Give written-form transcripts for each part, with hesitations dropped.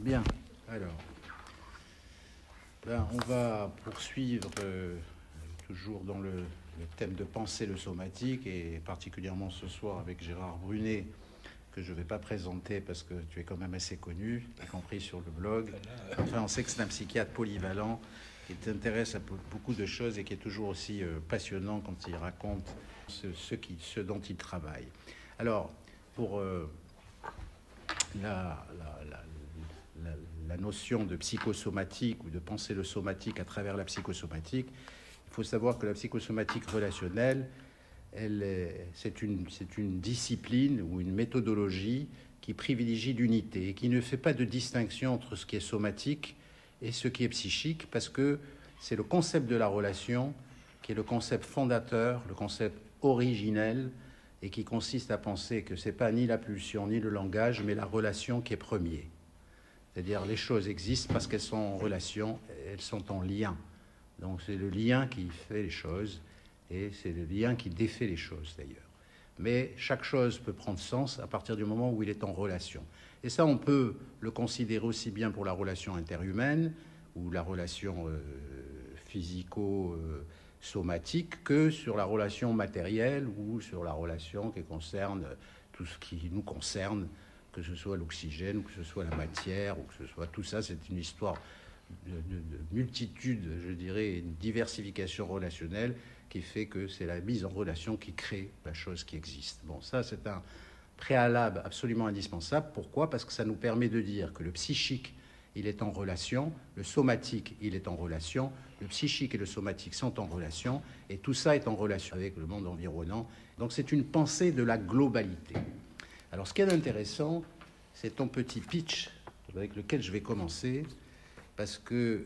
Bien, alors, on va poursuivre toujours dans le thème de penser le somatique, et particulièrement ce soir avec Gérard Brunet, que je ne vais pas présenter parce que tu es quand même assez connu, y compris sur le blog. Enfin, on sait que c'est un psychiatre polyvalent qui s'intéresse à beaucoup de choses et qui est toujours aussi passionnant quand il raconte ce dont il travaille. Alors, pour la notion de psychosomatique ou de penser le somatique à travers la psychosomatique, il faut savoir que la psychosomatique relationnelle, c'est une discipline ou une méthodologie qui privilégie l'unité et qui ne fait pas de distinction entre ce qui est somatique et ce qui est psychique, parce que c'est le concept de la relation qui est le concept fondateur, le concept originel, et qui consiste à penser que ce n'est pas ni la pulsion ni le langage, mais la relation qui est premier. C'est-à-dire les choses existent parce qu'elles sont en relation, elles sont en lien. Donc c'est le lien qui fait les choses, et c'est le lien qui défait les choses d'ailleurs. Mais chaque chose peut prendre sens à partir du moment où il est en relation. Et ça, on peut le considérer aussi bien pour la relation interhumaine ou la relation physico-somatique que sur la relation matérielle ou sur la relation qui concerne tout ce qui nous concerne, que ce soit l'oxygène, ou que ce soit la matière, ou que ce soit tout ça. C'est une histoire de multitude, je dirais, une diversification relationnelle qui fait que c'est la mise en relation qui crée la chose qui existe. Bon, ça, c'est un préalable absolument indispensable. Pourquoi ? Parce que ça nous permet de dire que le psychique, il est en relation, le somatique, il est en relation, le psychique et le somatique sont en relation, et tout ça est en relation avec le monde environnant. Donc c'est une pensée de la globalité. Alors ce qui est intéressant, c'est ton petit pitch avec lequel je vais commencer, parce que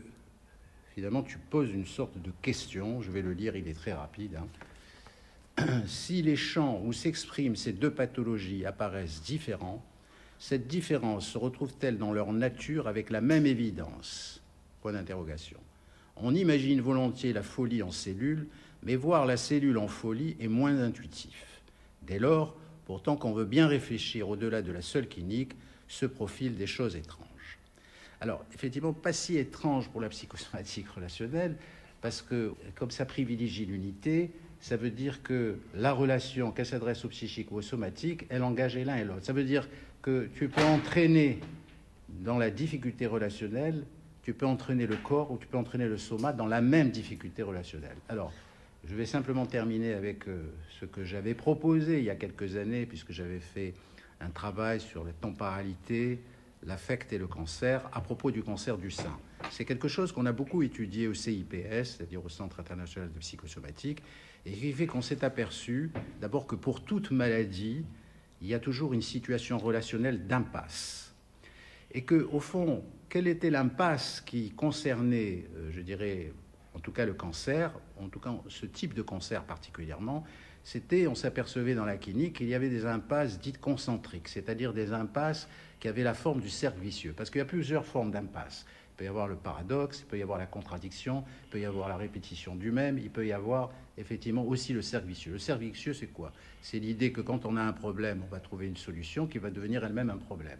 finalement tu poses une sorte de question, je vais le lire, il est très rapide. Si les champs où s'expriment ces deux pathologies apparaissent différents, cette différence se retrouve-t-elle dans leur nature avec la même évidence ? Point d'interrogation. On imagine volontiers la folie en cellule, mais voir la cellule en folie est moins intuitif. Dès lors, pourtant qu'on veut bien réfléchir au-delà de la seule clinique, se profilent des choses étranges. Alors, effectivement, pas si étrange pour la psychosomatique relationnelle, parce que, comme ça privilégie l'unité, ça veut dire que la relation, qu'elle s'adresse au psychique ou au somatique, elle engage l'un et l'autre. Ça veut dire que tu peux entraîner dans la difficulté relationnelle, tu peux entraîner le corps ou tu peux entraîner le soma dans la même difficulté relationnelle. Alors, je vais simplement terminer avec ce que j'avais proposé il y a quelques années, puisque j'avais fait un travail sur la temporalité, l'affect et le cancer, à propos du cancer du sein. C'est quelque chose qu'on a beaucoup étudié au CIPS, c'est-à-dire au Centre international de psychosomatique, et qui fait qu'on s'est aperçu, d'abord, que pour toute maladie, il y a toujours une situation relationnelle d'impasse. Et qu'au fond, quelle était l'impasse qui concernait, je dirais, en tout cas le cancer, en tout cas ce type de cancer particulièrement, on s'apercevait dans la clinique qu'il y avait des impasses dites concentriques, c'est-à-dire des impasses qui avaient la forme du cercle vicieux. Parce qu'il y a plusieurs formes d'impasses. Il peut y avoir le paradoxe, il peut y avoir la contradiction, il peut y avoir la répétition du même, il peut y avoir effectivement aussi le cercle vicieux. Le cercle vicieux, c'est quoi ? C'est l'idée que quand on a un problème, on va trouver une solution qui va devenir elle-même un problème.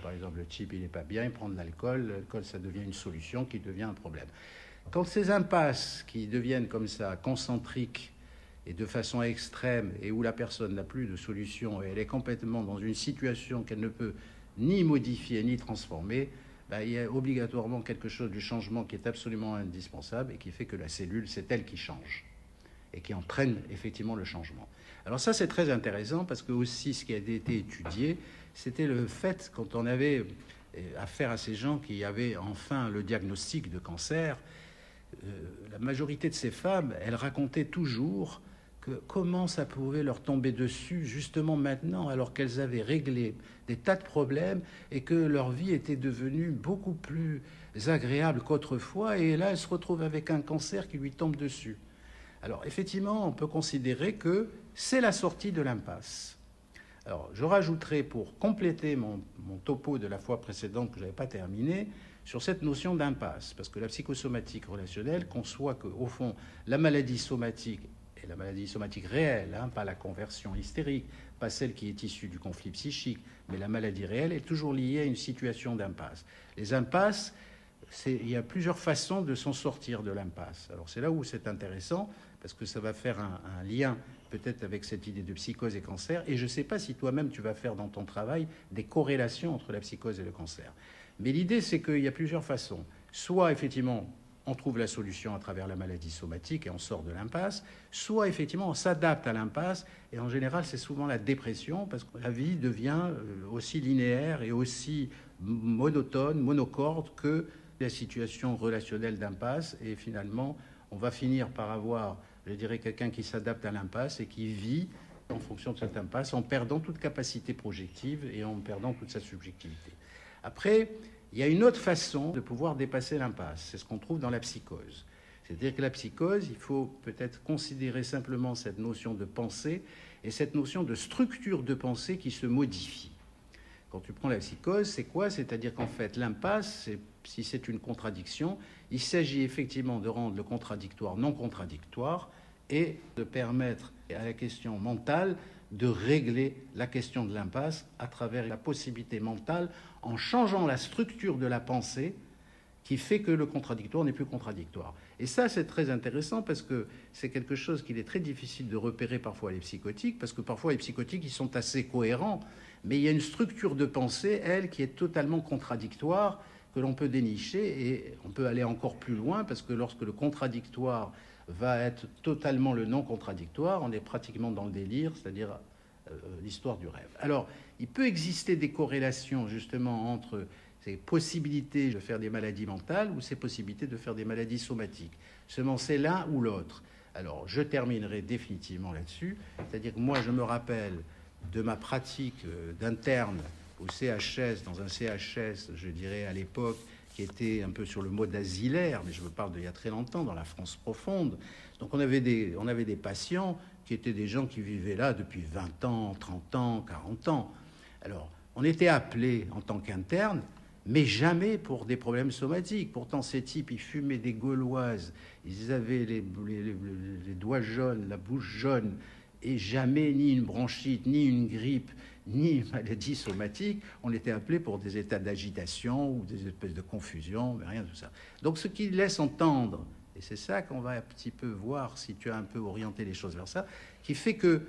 Par exemple, le type, il n'est pas bien, il prend de l'alcool, l'alcool, ça devient une solution qui devient un problème. Quand ces impasses qui deviennent comme ça, concentriques et de façon extrême, et où la personne n'a plus de solution, et elle est complètement dans une situation qu'elle ne peut ni modifier, ni transformer, il y a obligatoirement quelque chose du changement qui est absolument indispensable et qui fait que la cellule, c'est elle qui change et qui entraîne effectivement le changement. Alors ça, c'est très intéressant parce que aussi ce qui a été étudié, c'était le fait, quand on avait affaire à ces gens qui avaient enfin le diagnostic de cancer, la majorité de ces femmes, elles racontaient toujours que comment ça pouvait leur tomber dessus justement maintenant, alors qu'elles avaient réglé des tas de problèmes et que leur vie était devenue beaucoup plus agréable qu'autrefois, et là, elles se retrouvent avec un cancer qui lui tombe dessus. Alors, effectivement, on peut considérer que c'est la sortie de l'impasse. Alors, je rajouterai, pour compléter mon topo de la fois précédente que je n'avais pas terminé, sur cette notion d'impasse, parce que la psychosomatique relationnelle conçoit qu'au fond, la maladie somatique, et la maladie somatique réelle, hein, pas la conversion hystérique, pas celle qui est issue du conflit psychique, mais la maladie réelle est toujours liée à une situation d'impasse. Les impasses, il y a plusieurs façons de s'en sortir de l'impasse. Alors c'est là où c'est intéressant, parce que ça va faire un lien peut-être avec cette idée de psychose et cancer, et je ne sais pas si toi-même tu vas faire dans ton travail des corrélations entre la psychose et le cancer. Mais l'idée, c'est qu'il y a plusieurs façons. Soit, effectivement, on trouve la solution à travers la maladie somatique et on sort de l'impasse, soit, effectivement, on s'adapte à l'impasse, et en général, c'est souvent la dépression, parce que la vie devient aussi linéaire et aussi monotone, monocorde que la situation relationnelle d'impasse, et finalement, on va finir par avoir, je dirais, quelqu'un qui s'adapte à l'impasse et qui vit en fonction de cette impasse, en perdant toute capacité projective et en perdant toute sa subjectivité. Après, il y a une autre façon de pouvoir dépasser l'impasse. C'est ce qu'on trouve dans la psychose. C'est-à-dire que la psychose, il faut peut-être considérer simplement cette notion de pensée et cette notion de structure de pensée qui se modifie. Quand tu prends la psychose, c'est quoi? C'est-à-dire qu'en fait, l'impasse, si c'est une contradiction, il s'agit effectivement de rendre le contradictoire non contradictoire et de permettre à la question mentale de régler la question de l'impasse à travers la possibilité mentale en changeant la structure de la pensée qui fait que le contradictoire n'est plus contradictoire. Et ça, c'est très intéressant parce que c'est quelque chose qu'il est très difficile de repérer parfois les psychotiques, parce que parfois les psychotiques, ils sont assez cohérents, mais il y a une structure de pensée, elle, qui est totalement contradictoire, que l'on peut dénicher, et on peut aller encore plus loin, parce que lorsque le contradictoire va être totalement le non-contradictoire, on est pratiquement dans le délire, c'est-à-dire l'histoire du rêve. Alors, il peut exister des corrélations, justement, entre ces possibilités de faire des maladies mentales ou ces possibilités de faire des maladies somatiques. Seulement, c'est l'un ou l'autre. Alors, je terminerai définitivement là-dessus. C'est-à-dire que moi, je me rappelle de ma pratique d'interne au CHS, dans un CHS, je dirais, à l'époque, qui était un peu sur le mode asilaire, mais je me parle d'il y a très longtemps, dans la France profonde. Donc, on avait des patients qui étaient des gens qui vivaient là depuis 20 ans, 30 ans, 40 ans. Alors, on était appelés en tant qu'interne, mais jamais pour des problèmes somatiques. Pourtant, ces types, ils fumaient des gauloises, ils avaient les doigts jaunes, la bouche jaune, et jamais ni une bronchite, ni une grippe, ni une maladie somatique. On était appelés pour des états d'agitation ou des espèces de confusion, mais rien de tout ça. Donc, ce qui laisse entendre, et c'est ça qu'on va un petit peu voir, si tu as un peu orienté les choses vers ça, qui fait que,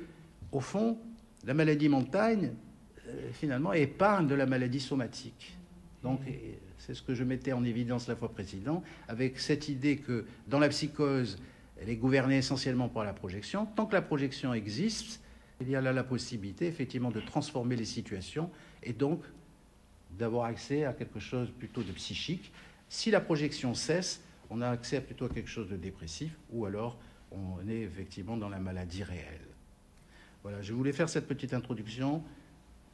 au fond, la maladie mentale, finalement, épargne de la maladie somatique. Donc, c'est ce que je mettais en évidence la fois précédente, avec cette idée que dans la psychose, elle est gouvernée essentiellement par la projection. Tant que la projection existe, il y a là la possibilité, effectivement, de transformer les situations et donc d'avoir accès à quelque chose plutôt de psychique. Si la projection cesse, on a accès plutôt à quelque chose de dépressif, ou alors on est effectivement dans la maladie réelle. Voilà, je voulais faire cette petite introduction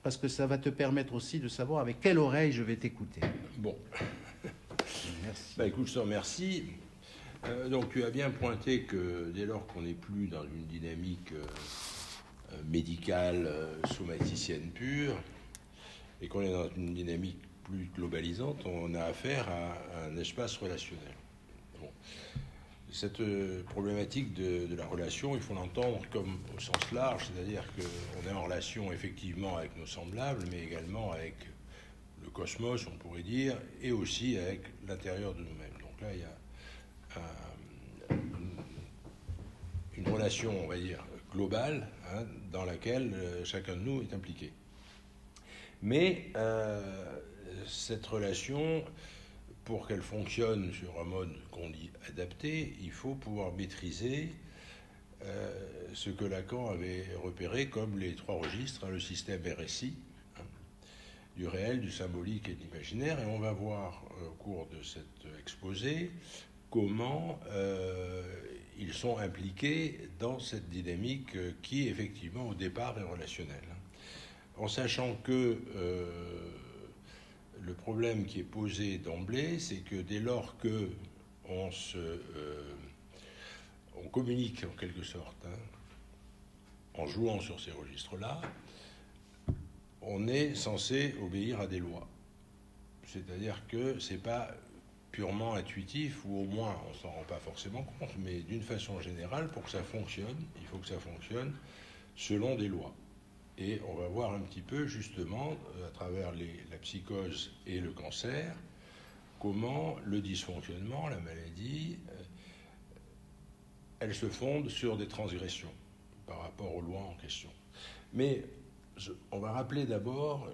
parce que ça va te permettre aussi de savoir avec quelle oreille je vais t'écouter. Bon. Merci. Écoute, je te remercie. Donc tu as bien pointé que dès lors qu'on n'est plus dans une dynamique médicale, somaticienne pure, et qu'on est dans une dynamique plus globalisante, on a affaire à un espace relationnel. Bon. Cette problématique de la relation, il faut l'entendre comme au sens large, c'est-à-dire qu'on est en relation effectivement avec nos semblables, mais également avec le cosmos, on pourrait dire, et aussi avec l'intérieur de nous-mêmes. Donc là, il y a une relation, on va dire, globale, hein, dans laquelle chacun de nous est impliqué. Mais cette relation, pour qu'elle fonctionne sur un mode qu'on dit adapté, il faut pouvoir maîtriser ce que Lacan avait repéré comme les trois registres, hein, le système RSI, hein, du réel, du symbolique et de l'imaginaire. Et on va voir au cours de cet exposé comment ils sont impliqués dans cette dynamique qui, effectivement, au départ est relationnelle. En sachant que le problème qui est posé d'emblée, c'est que dès lors qu'on communique en quelque sorte, hein, en jouant sur ces registres-là, on est censé obéir à des lois. C'est-à-dire que c'est pas purement intuitif, ou au moins on s'en rend pas forcément compte, mais d'une façon générale, pour que ça fonctionne, il faut que ça fonctionne selon des lois. Et on va voir un petit peu justement, à travers la psychose et le cancer, comment le dysfonctionnement, la maladie, elle se fonde sur des transgressions par rapport aux lois en question. Mais on va rappeler d'abord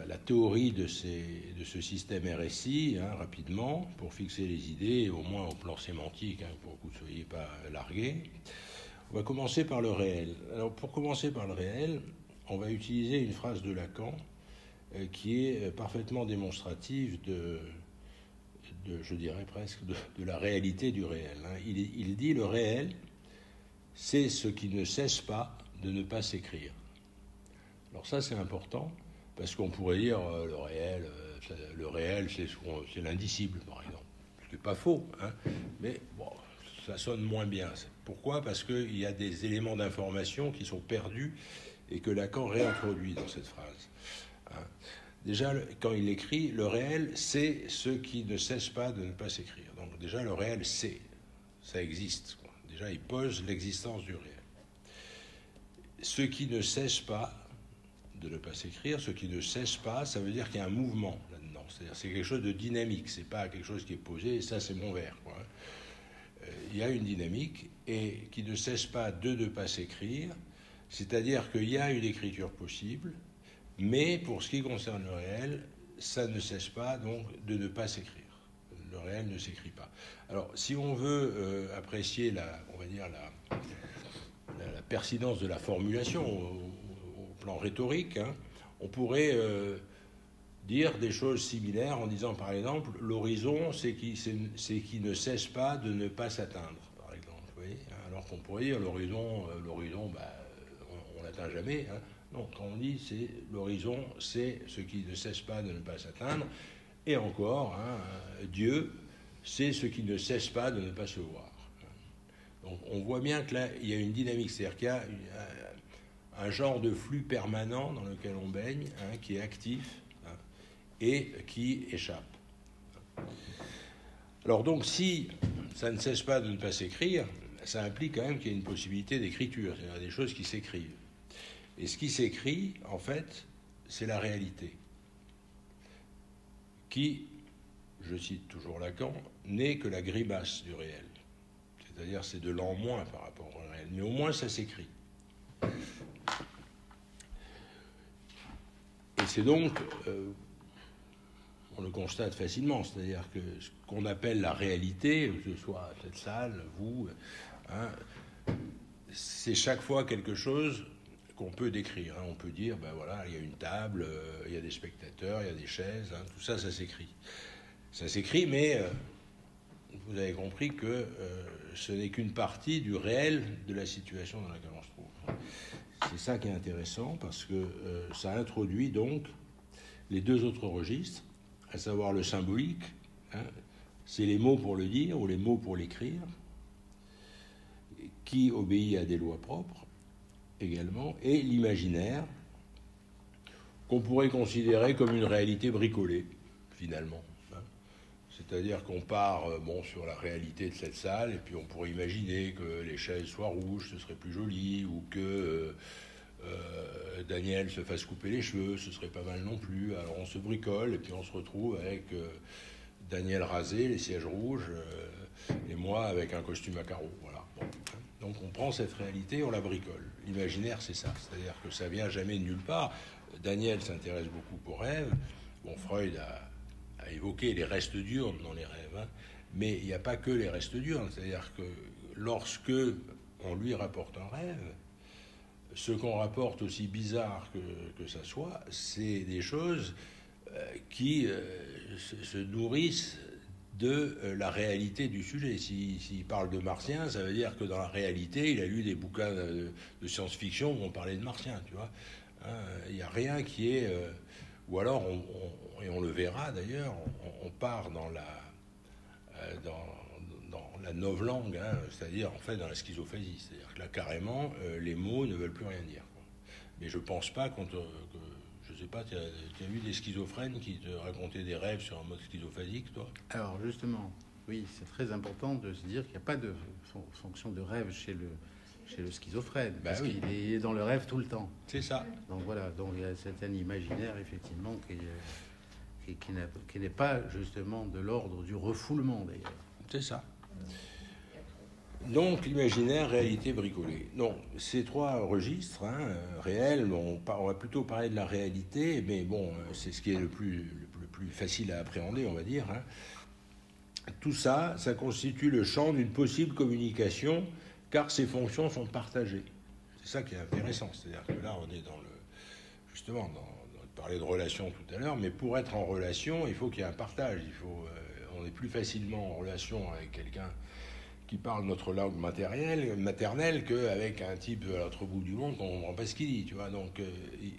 la théorie de ce système RSI, rapidement, pour fixer les idées, au moins au plan sémantique, pour que vous ne soyez pas largués. On va commencer par le réel. Alors, pour commencer par le réel, on va utiliser une phrase de Lacan qui est parfaitement démonstrative je dirais presque, de la réalité du réel. Il dit: le réel, c'est ce qui ne cesse pas de ne pas s'écrire. Alors ça, c'est important, parce qu'on pourrait dire le réel, c'est l'indicible, par exemple. Ce qui n'est pas faux, mais bon, ça sonne moins bien. Pourquoi ? Parce qu'il y a des éléments d'information qui sont perdus et que Lacan réintroduit dans cette phrase. Déjà, quand il écrit, le réel, c'est ce qui ne cesse pas de ne pas s'écrire. Donc déjà, le réel, ça existe. Déjà, il pose l'existence du réel. Ce qui ne cesse pas de ne pas s'écrire, ce qui ne cesse pas, ça veut dire qu'il y a un mouvement là-dedans. C'est-à-dire c'est quelque chose de dynamique, c'est pas quelque chose qui est posé, et ça, c'est mon verre. Il y a une dynamique, et qui ne cesse pas de ne pas s'écrire, c'est-à-dire qu'il y a une écriture possible, mais pour ce qui concerne le réel, ça ne cesse pas donc de ne pas s'écrire. Le réel ne s'écrit pas. Alors, si on veut apprécier la pertinence de la formulation au plan rhétorique, on pourrait dire des choses similaires en disant, par exemple, l'horizon, c'est qui ne cesse pas de ne pas s'atteindre, par exemple. Vous voyez, alors qu'on pourrait dire l'horizon, on l'atteint jamais. Non, quand on dit l'horizon, c'est ce qui ne cesse pas de ne pas s'atteindre. Et encore, Dieu, c'est ce qui ne cesse pas de ne pas se voir. Donc on voit bien que là, il y a une dynamique, c'est-à-dire qu'il y a un genre de flux permanent dans lequel on baigne, qui est actif et qui échappe. Alors donc, si ça ne cesse pas de ne pas s'écrire, ça implique quand même qu'il y a une possibilité d'écriture, c'est-à-dire des choses qui s'écrivent. Et ce qui s'écrit, en fait, c'est la réalité, qui, je cite toujours Lacan, n'est que la grimace du réel. C'est-à-dire, c'est de l'en moins par rapport au réel. Mais au moins, ça s'écrit. Et c'est donc, on le constate facilement, c'est-à-dire que ce qu'on appelle la réalité, que ce soit cette salle, vous, c'est chaque fois quelque chose qu'on peut décrire. On peut dire, il y a une table, il y a des spectateurs, il y a des chaises, tout ça, ça s'écrit. Ça s'écrit, mais vous avez compris que ce n'est qu'une partie du réel de la situation dans laquelle on se trouve. C'est ça qui est intéressant, parce que ça introduit donc les deux autres registres, à savoir le symbolique, c'est les mots pour le dire ou les mots pour l'écrire, qui obéit à des lois propres, également, et l'imaginaire, qu'on pourrait considérer comme une réalité bricolée, finalement. C'est-à-dire qu'on part sur la réalité de cette salle, et puis on pourrait imaginer que les chaises soient rouges, ce serait plus joli, ou que Daniel se fasse couper les cheveux, ce serait pas mal non plus. Alors on se bricole, et puis on se retrouve avec Daniel rasé, les sièges rouges, et moi avec un costume à carreaux. Voilà. Donc on prend cette réalité, on la bricole. L'imaginaire, c'est ça. C'est-à-dire que ça vient jamais de nulle part. Daniel s'intéresse beaucoup aux rêves. Freud a évoqué les restes diurnes dans les rêves. Mais il n'y a pas que les restes diurnes. C'est-à-dire que lorsque on lui rapporte un rêve, ce qu'on rapporte, aussi bizarre que ça soit, c'est des choses qui se nourrissent de la réalité du sujet. S'il parle de martiens, ça veut dire que dans la réalité, il a lu des bouquins de science-fiction où on parlait de martiens, tu vois. Il n'y a rien qui est... ou alors, et on le verra d'ailleurs, on part dans la novlangue, c'est-à-dire en fait dans la schizophrénie. C'est-à-dire que là, carrément, les mots ne veulent plus rien dire. Mais je ne pense pas je sais pas, tu as vu des schizophrènes qui te racontaient des rêves sur un mode schizophrénique, toi? Alors justement, oui, c'est très important de se dire qu'il n'y a pas de fonction de rêve chez le schizophrène, parce Oui. qu'il est dans le rêve tout le temps. C'est ça. Donc voilà, donc il y a un certain imaginaire, effectivement, qui n'est pas justement de l'ordre du refoulement, d'ailleurs. C'est ça. Donc, l'imaginaire, réalité bricolée. Donc, ces trois registres, réels, on va plutôt parler de la réalité, mais bon, c'est ce qui est le plus facile à appréhender, on va dire. Tout ça, ça constitue le champ d'une possible communication, car ces fonctions sont partagées. C'est ça qui est intéressant. C'est-à-dire que là, on est justement, on parlait de relation tout à l'heure, mais pour être en relation, il faut qu'il y ait un partage. On est plus facilement en relation avec quelqu'un qui parle notre langue maternelle qu'avec un type à l'autre bout du monde qu'on ne comprend pas ce qu'il dit, tu vois. Donc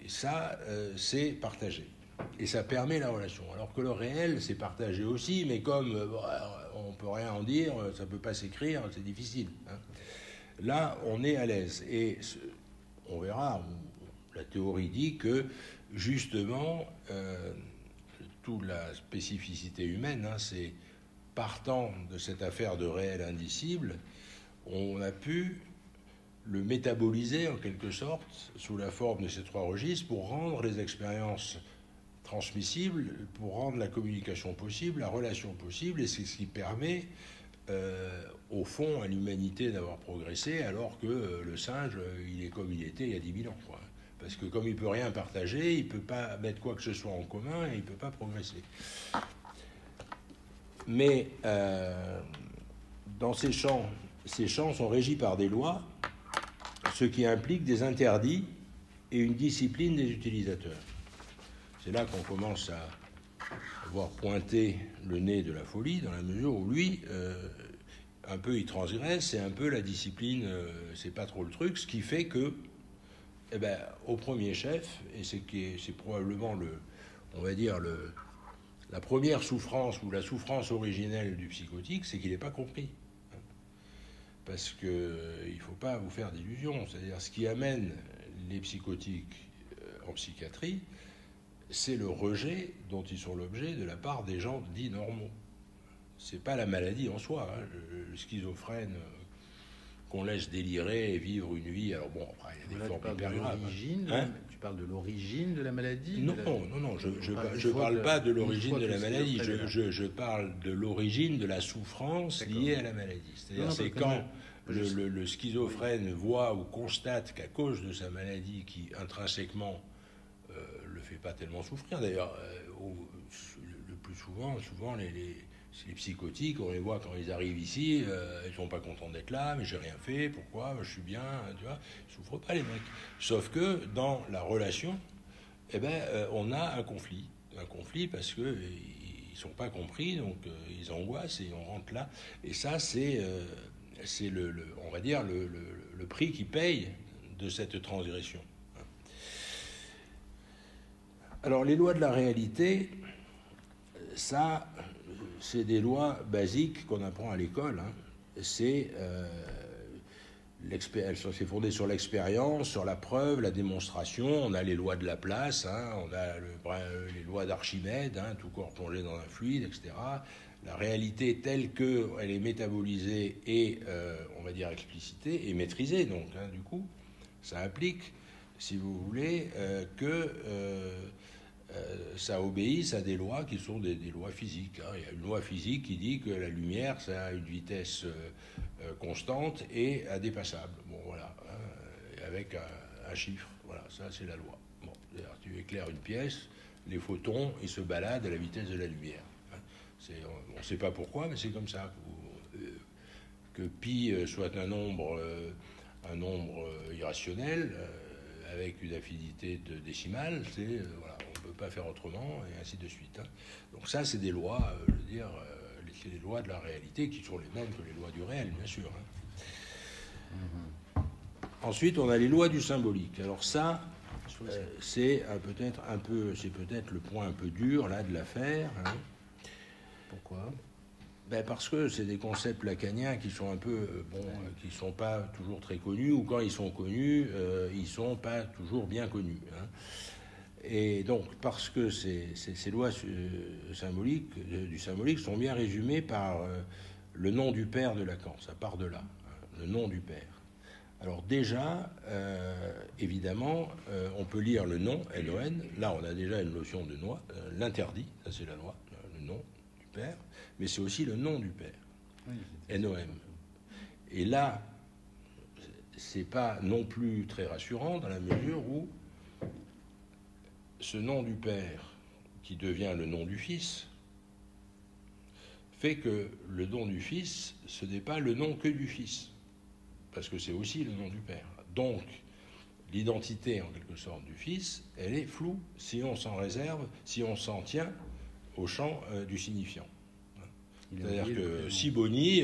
ça, c'est partagé. Et ça permet la relation. Alors que le réel, c'est partagé aussi, mais comme on ne peut rien en dire, ça ne peut pas s'écrire, c'est difficile. Là, on est à l'aise. Et on verra, la théorie dit que, justement, toute la spécificité humaine, c'est partant de cette affaire de réel indicible, on a pu le métaboliser en quelque sorte sous la forme de ces trois registres pour rendre les expériences transmissibles, pour rendre la communication possible, la relation possible, et c'est ce qui permet au fond à l'humanité d'avoir progressé, alors que le singe, il est comme il était il y a 10 000 ans, quoi. Parce que comme il ne peut rien partager, il ne peut pas mettre quoi que ce soit en commun et il ne peut pas progresser. Mais dans ces champs sont régis par des lois, ce qui implique des interdits et une discipline des utilisateurs. C'est là qu'on commence à voir pointer le nez de la folie, dans la mesure où lui, un peu il transgresse, c'est un peu la discipline, c'est pas trop le truc, ce qui fait que, au premier chef, et c'est probablement on va dire la première souffrance ou la souffrance originelle du psychotique, c'est qu'il n'est pas compris. Parce qu'il ne faut pas vous faire d'illusions. C'est-à-dire, ce qui amène les psychotiques en psychiatrie, c'est le rejet dont ils sont l'objet de la part des gens dits normaux. Ce n'est pas la maladie en soi. Le schizophrène qu'on laisse délirer et vivre une vie. Alors bon, après, il y a des formes hyper graves. Tu parles de l'origine de la maladie? Non, je ne parle pas de l'origine de la maladie. Je parle de l'origine de la souffrance liée à la maladie. C'est-à-dire, c'est quand le schizophrène voit ou constate qu'à cause de sa maladie, qui intrinsèquement le fait pas tellement souffrir, d'ailleurs, le plus souvent les psychotiques, on les voit quand ils arrivent ici, ils sont pas contents d'être là, mais j'ai rien fait, pourquoi, je suis bien, tu vois, ils souffrent pas les mecs. Sauf que dans la relation, on a un conflit parce que ils sont pas compris, donc ils angoissent et on rentre là. Et ça, c'est on va dire le prix qu'ils payent de cette transgression. Alors les lois de la réalité, ça, c'est des lois basiques qu'on apprend à l'école. C'est fondé sur l'expérience, sur la preuve, la démonstration. On a les lois de Laplace, on a les lois d'Archimède, tout corps plongé dans un fluide, etc. La réalité telle qu'elle est métabolisée et, on va dire, explicitée et maîtrisée, donc, du coup, ça implique, si vous voulez, que ça obéisse à des lois qui sont des lois physiques. Il y a une loi physique qui dit que la lumière, ça a une vitesse constante et indépassable. Bon, voilà, avec un chiffre. Voilà, ça, c'est la loi. Bon, tu éclaires une pièce, les photons, ils se baladent à la vitesse de la lumière. On ne sait pas pourquoi, mais c'est comme ça. Que pi soit un nombre irrationnel, avec une affinité de décimale, voilà, on ne peut pas faire autrement, et ainsi de suite. Donc ça, c'est des lois, c'est les lois de la réalité qui sont les mêmes que les lois du réel, bien sûr. Ensuite, on a les lois du symbolique. Alors ça, c'est peut-être le point un peu dur là de l'affaire. Pourquoi ? Parce que c'est des concepts lacaniens qui sont un peu, qui sont pas toujours très connus, ou quand ils sont connus, ils sont pas toujours bien connus. Et donc, parce que ces lois symboliques, du symbolique sont bien résumées par le nom du père de Lacan. Ça part de là, hein, le nom du père. Alors déjà, évidemment, on peut lire le nom, N-O-N. Là, on a déjà une notion de loi, l'interdit, ça c'est la loi, le nom du père, mais c'est aussi le nom du père, oui, N-O-M. Et là, c'est pas non plus très rassurant dans la mesure où ce nom du père, qui devient le nom du fils, fait que le nom du fils, ce n'est pas le nom que du fils, parce que c'est aussi le nom du père. Donc, l'identité, en quelque sorte, du fils, elle est floue si on s'en réserve, si on s'en tient au champ du signifiant. C'est-à-dire que Siboni,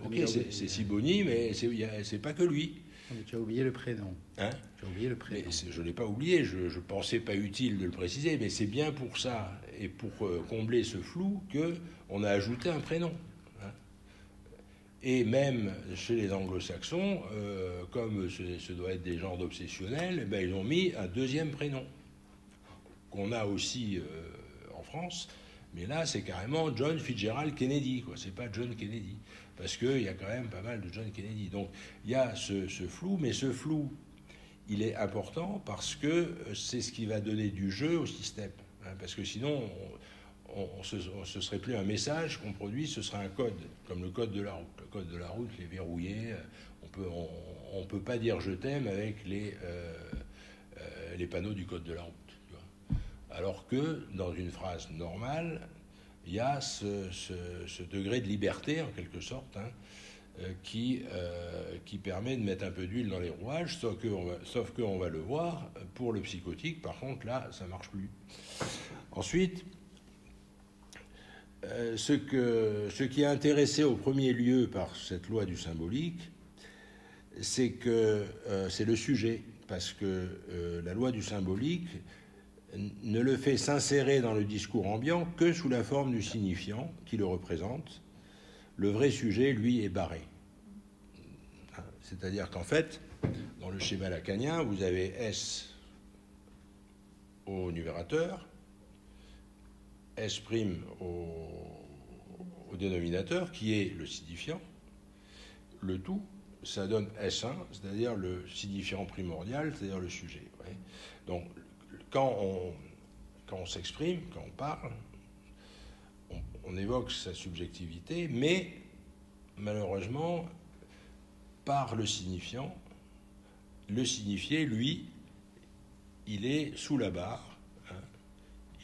ok, c'est Siboni, mais c'est pas que lui. Mais tu as oublié le prénom. Hein? Tu as oublié le prénom. Je ne l'ai pas oublié, je pensais pas utile de le préciser, mais c'est bien pour ça, et pour combler ce flou, qu'on a ajouté un prénom. Hein? Et même chez les anglo-saxons, comme ce doit être des genres d'obsessionnels, eh ben, ils ont mis un deuxième prénom, qu'on a aussi en France, mais là c'est carrément John Fitzgerald Kennedy, quoi. C'est pas John Kennedy. Parce qu'il y a quand même pas mal de John Kennedy. Donc il y a ce flou, mais ce flou, il est important parce que c'est ce qui va donner du jeu au système. Hein, parce que sinon, ce serait plus un message qu'on produit, ce serait un code, comme le code de la route. Le code de la route, il est verrouillé. On peut pas dire je t'aime avec les panneaux du code de la route. Tu vois. Alors que dans une phrase normale, il y a ce degré de liberté, en quelque sorte, hein, qui permet de mettre un peu d'huile dans les rouages, sauf qu'on va le voir, pour le psychotique, par contre, là, ça ne marche plus. Ensuite, ce qui est intéressé au premier lieu par cette loi du symbolique, c'est que c'est le sujet, parce que la loi du symbolique ne le fait s'insérer dans le discours ambiant que sous la forme du signifiant qui le représente. Le vrai sujet, lui, est barré. C'est-à-dire qu'en fait, dans le schéma lacanien, vous avez S au numérateur, S' au dénominateur, qui est le signifiant. Le tout, ça donne S1, c'est-à-dire le signifiant primordial, c'est-à-dire le sujet. Ouais. Donc, quand on s'exprime, quand on parle, on évoque sa subjectivité, mais malheureusement, par le signifiant, le signifié, lui, il est sous la barre, hein,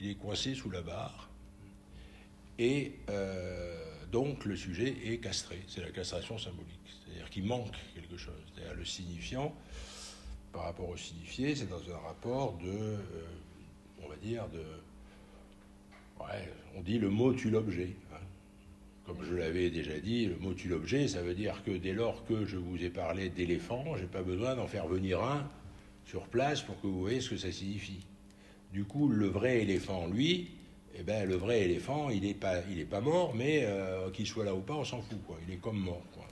il est coincé sous la barre, et donc le sujet est castré, c'est la castration symbolique, c'est-à-dire qu'il manque quelque chose, c'est-à-dire le signifiant, par rapport au signifié, c'est dans un rapport on va dire, on dit le mot tue l'objet. Hein. Comme je l'avais déjà dit, le mot tue l'objet, ça veut dire que dès lors que je vous ai parlé d'éléphant, je n'ai pas besoin d'en faire venir un sur place pour que vous voyez ce que ça signifie. Du coup, le vrai éléphant, lui, eh ben, le vrai éléphant, il est pas mort, mais qu'il soit là ou pas, on s'en fout, quoi. Il est comme mort, quoi.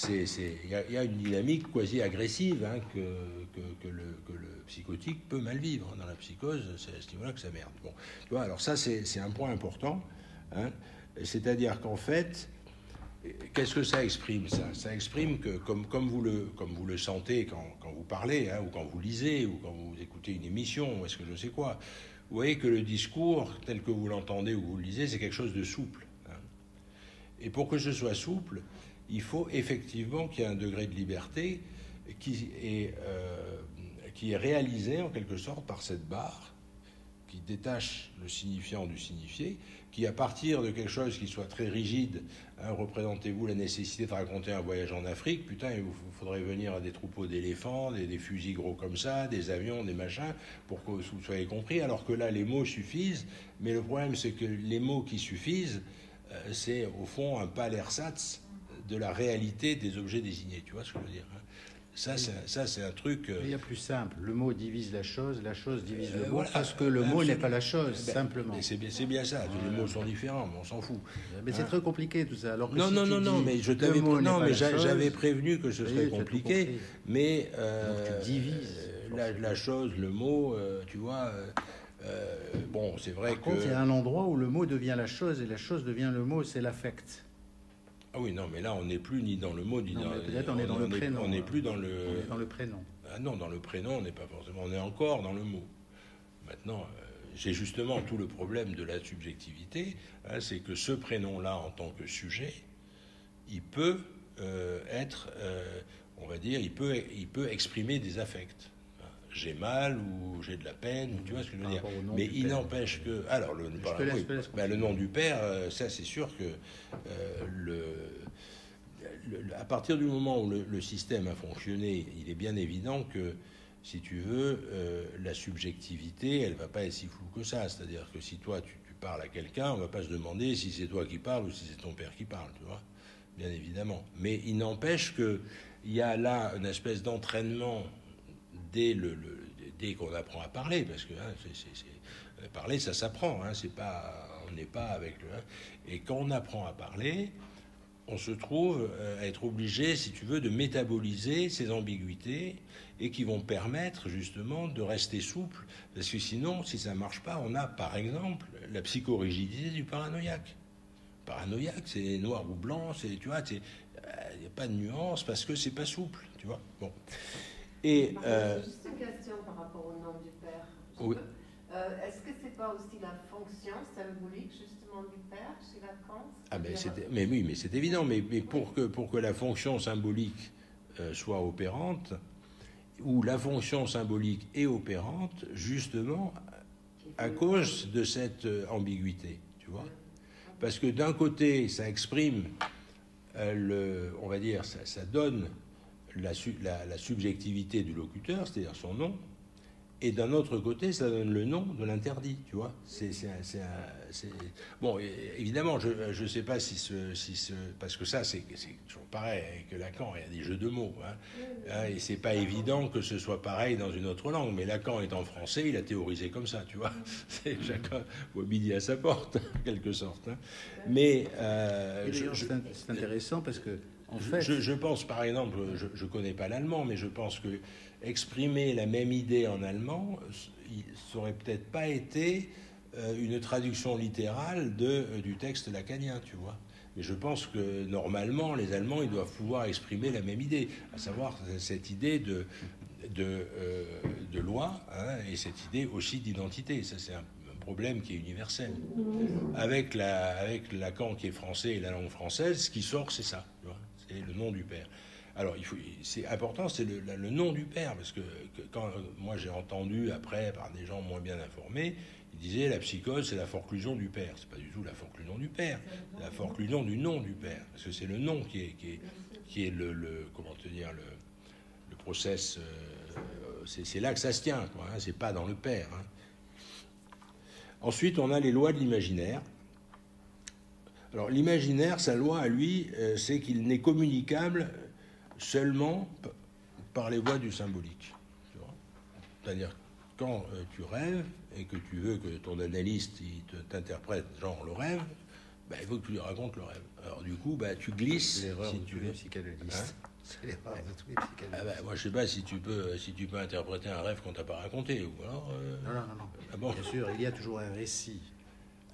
Il y a une dynamique quasi agressive, hein, que le psychotique peut mal vivre. Dans la psychose, c'est à ce niveau-là que ça merde. Bon, tu vois, alors ça, c'est un point important. Hein, c'est-à-dire qu'en fait, qu'est-ce que ça exprime, ça? Ça exprime que, comme vous le sentez quand vous parlez, hein, ou quand vous lisez, ou quand vous écoutez une émission, ou est-ce que je sais quoi, vous voyez que le discours, tel que vous l'entendez ou vous le lisez, c'est quelque chose de souple. Hein. Et pour que ce soit souple, il faut effectivement qu'il y ait un degré de liberté qui est réalisé en quelque sorte par cette barre qui détache le signifiant du signifié, qui à partir de quelque chose qui soit très rigide, hein, représentez-vous la nécessité de raconter un voyage en Afrique, putain, il vous faudrait venir à des troupeaux d'éléphants, des fusils gros comme ça, des avions, des machins, pour que vous soyez compris, alors que là les mots suffisent, mais le problème c'est que les mots qui suffisent, c'est au fond un palersatz de la réalité des objets désignés, tu vois ce que je veux dire, hein. Ça, c'est un truc... Il y a plus simple. Le mot divise la chose divise le mot, voilà, parce que le mot n'est pas la chose, simplement. C'est bien ça. Voilà. Les mots sont différents, mais on s'en fout. Mais c'est très compliqué, tout ça. Alors que non, mais je t'avais j'avais prévenu que ce serait compliqué, mais... Donc tu divises. la chose, le mot, tu vois. Bon, c'est vrai Par contre, il y a un endroit où le mot devient la chose et la chose devient le mot, c'est l'affect. Ah oui, non, mais là, on n'est plus ni dans le mot, ni dans... Peut-être on est dans le prénom. On n'est plus dans le... On est dans le prénom. Ah non, dans le prénom, on n'est pas forcément... On est encore dans le mot. Maintenant, j'ai justement tout le problème de la subjectivité, hein, c'est que ce prénom-là, en tant que sujet, il peut être, on va dire, il peut exprimer des affects. J'ai mal ou j'ai de la peine, tu vois ce que je veux dire. Mais il n'empêche que... Alors, le nom du père, ça c'est sûr que à partir du moment où le système a fonctionné, il est bien évident que, si tu veux, la subjectivité, elle ne va pas être si floue que ça. C'est-à-dire que si toi, tu parles à quelqu'un, on ne va pas se demander si c'est toi qui parles ou si c'est ton père qui parle, tu vois, bien évidemment. Mais il n'empêche qu'il y a là une espèce d'entraînement dès qu'on apprend à parler, parce que parler, ça s'apprend, hein, on n'est pas avec le... Hein, et quand on apprend à parler, on se trouve à être obligé, si tu veux, de métaboliser ces ambiguïtés et qui vont permettre justement de rester souple, parce que sinon, si ça ne marche pas, on a par exemple la psychorigidité du paranoïaque. Paranoïaque, c'est noir ou blanc, tu vois, il n'y a pas de nuance parce que c'est pas souple, tu vois. Bon. Et juste une question par rapport au nom du père. Oui. Est-ce que c'est pas aussi la fonction symbolique justement du père chez Lacan? Ah mais oui, mais c'est évident. Mais pour que la fonction symbolique soit opérante, ou la fonction symbolique est opérante, justement à cause de cette ambiguïté, tu vois. Parce que d'un côté, ça exprime on va dire, ça donne la subjectivité du locuteur, c'est-à-dire son nom, et d'un autre côté, ça donne le nom de l'interdit, tu vois. Bon, évidemment, je ne sais pas parce que ça, c'est toujours pareil avec Lacan, il y a des jeux de mots, hein, et c'est pas évident que ce soit pareil dans une autre langue, mais Lacan étant français, il a théorisé comme ça, tu vois. Chacun voit midi à sa porte, en quelque sorte. Hein. Mais c'est intéressant parce que en fait, je pense, par exemple, je connais pas l'allemand, mais je pense que exprimer la même idée en allemand, ça aurait peut-être pas été une traduction littérale du texte lacanien, tu vois. Mais je pense que normalement, les Allemands, ils doivent pouvoir exprimer la même idée, à savoir cette idée de loi, hein, et cette idée aussi d'identité. Ça, c'est un problème qui est universel. Avec Lacan qui est français et la langue française, ce qui sort, c'est ça, tu vois, c'est le nom du père. Alors, c'est important, c'est le nom du père, parce que quand moi j'ai entendu après par des gens moins bien informés, ils disaient la psychose c'est la forclusion du père. C'est pas du tout la forclusion du père, c'est la forclusion du nom du père, parce que c'est le nom qui est comment te dire, le process. C'est là que ça se tient, quoi. Hein, c'est pas dans le père. Hein. Ensuite, on a les lois de l'imaginaire. Alors, l'imaginaire, sa loi à lui, c'est qu'il n'est communicable seulement par les voies du symbolique. C'est-à-dire, quand tu rêves et que tu veux que ton analyste t'interprète genre le rêve, ben, il faut que tu lui racontes le rêve. Alors du coup, ben, tu glisses. C'est l'erreur si de tu tous les veux. psychanalystes. C'est l'erreur de tous les psychanalystes. Ah ben, moi, je sais pas si tu peux interpréter un rêve qu'on t'a pas raconté. Ou alors, Non. Ah bon. Bien sûr, il y a toujours un récit.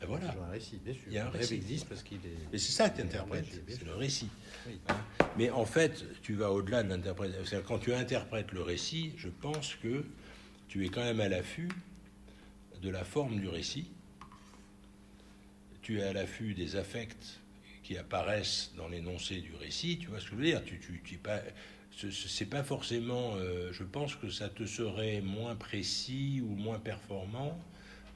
Ah, voilà. Il y a toujours un récit, bien sûr. Il y a un Le rêve récit. existe parce qu'il est... Mais c'est ça que tu interprètes, c'est le récit. Oui. Hein. Mais en fait, tu vas au-delà de l'interprétation. C'est-à-dire, quand tu interprètes le récit, je pense que tu es quand même à l'affût de la forme du récit. Tu es à l'affût des affects qui apparaissent dans l'énoncé du récit. Tu vois ce que je veux dire ? C'est pas forcément... je pense que ça te serait moins précis ou moins performant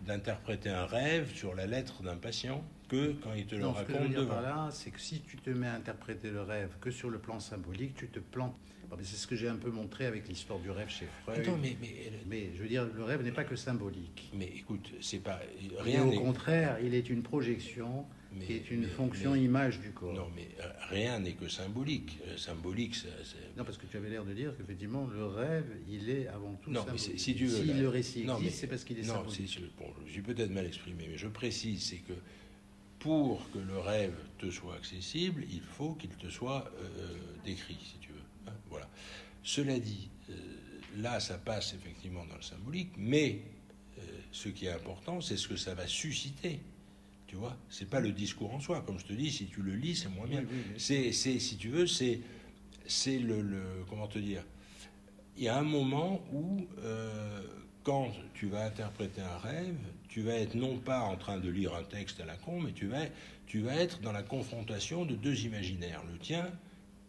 d'interpréter un rêve sur la lettre d'un patient que quand il te le raconte devant. Ce que je veux dire par là, c'est que si tu te mets à interpréter le rêve que sur le plan symbolique, tu te plantes. C'est ce que j'ai un peu montré avec l'histoire du rêve chez Freud. Attends, mais je veux dire, le rêve n'est pas que symbolique. Mais écoute, c'est pas... Rien au contraire, il est une projection qui est une fonction image du corps. Non, mais rien n'est que symbolique. Symbolique, c'est... Non, parce que tu avais l'air de dire qu'effectivement, le rêve, il est avant tout non, symbolique. Mais si tu veux... Si le récit existe, c'est parce qu'il est symbolique. Non, bon, je suis peut-être mal exprimé, mais je précise, c'est que pour que le rêve te soit accessible, il faut qu'il te soit décrit, si tu veux. Hein, voilà. Cela dit, là, ça passe effectivement dans le symbolique, mais ce qui est important, c'est ce que ça va susciter. Tu vois, c'est pas le discours en soi. Comme je te dis, si tu le lis, c'est moins bien. C'est, si tu veux, c'est comment te dire. Il y a un moment où, quand tu vas interpréter un rêve, tu vas être non pas en train de lire un texte à la con, mais tu vas être dans la confrontation de deux imaginaires, le tien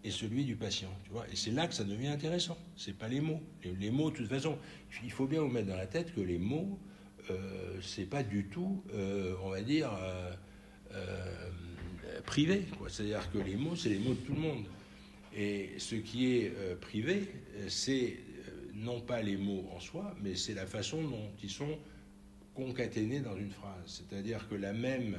et celui du patient. Tu vois, et c'est là que ça devient intéressant. C'est pas les mots. Les mots, de toute façon, il faut bien vous mettre dans la tête que les mots, c'est pas du tout, on va dire, privé, quoi. C'est-à-dire que les mots, c'est les mots de tout le monde. Et ce qui est privé, c'est non pas les mots en soi, mais c'est la façon dont ils sont concaténés dans une phrase. C'est-à-dire que la même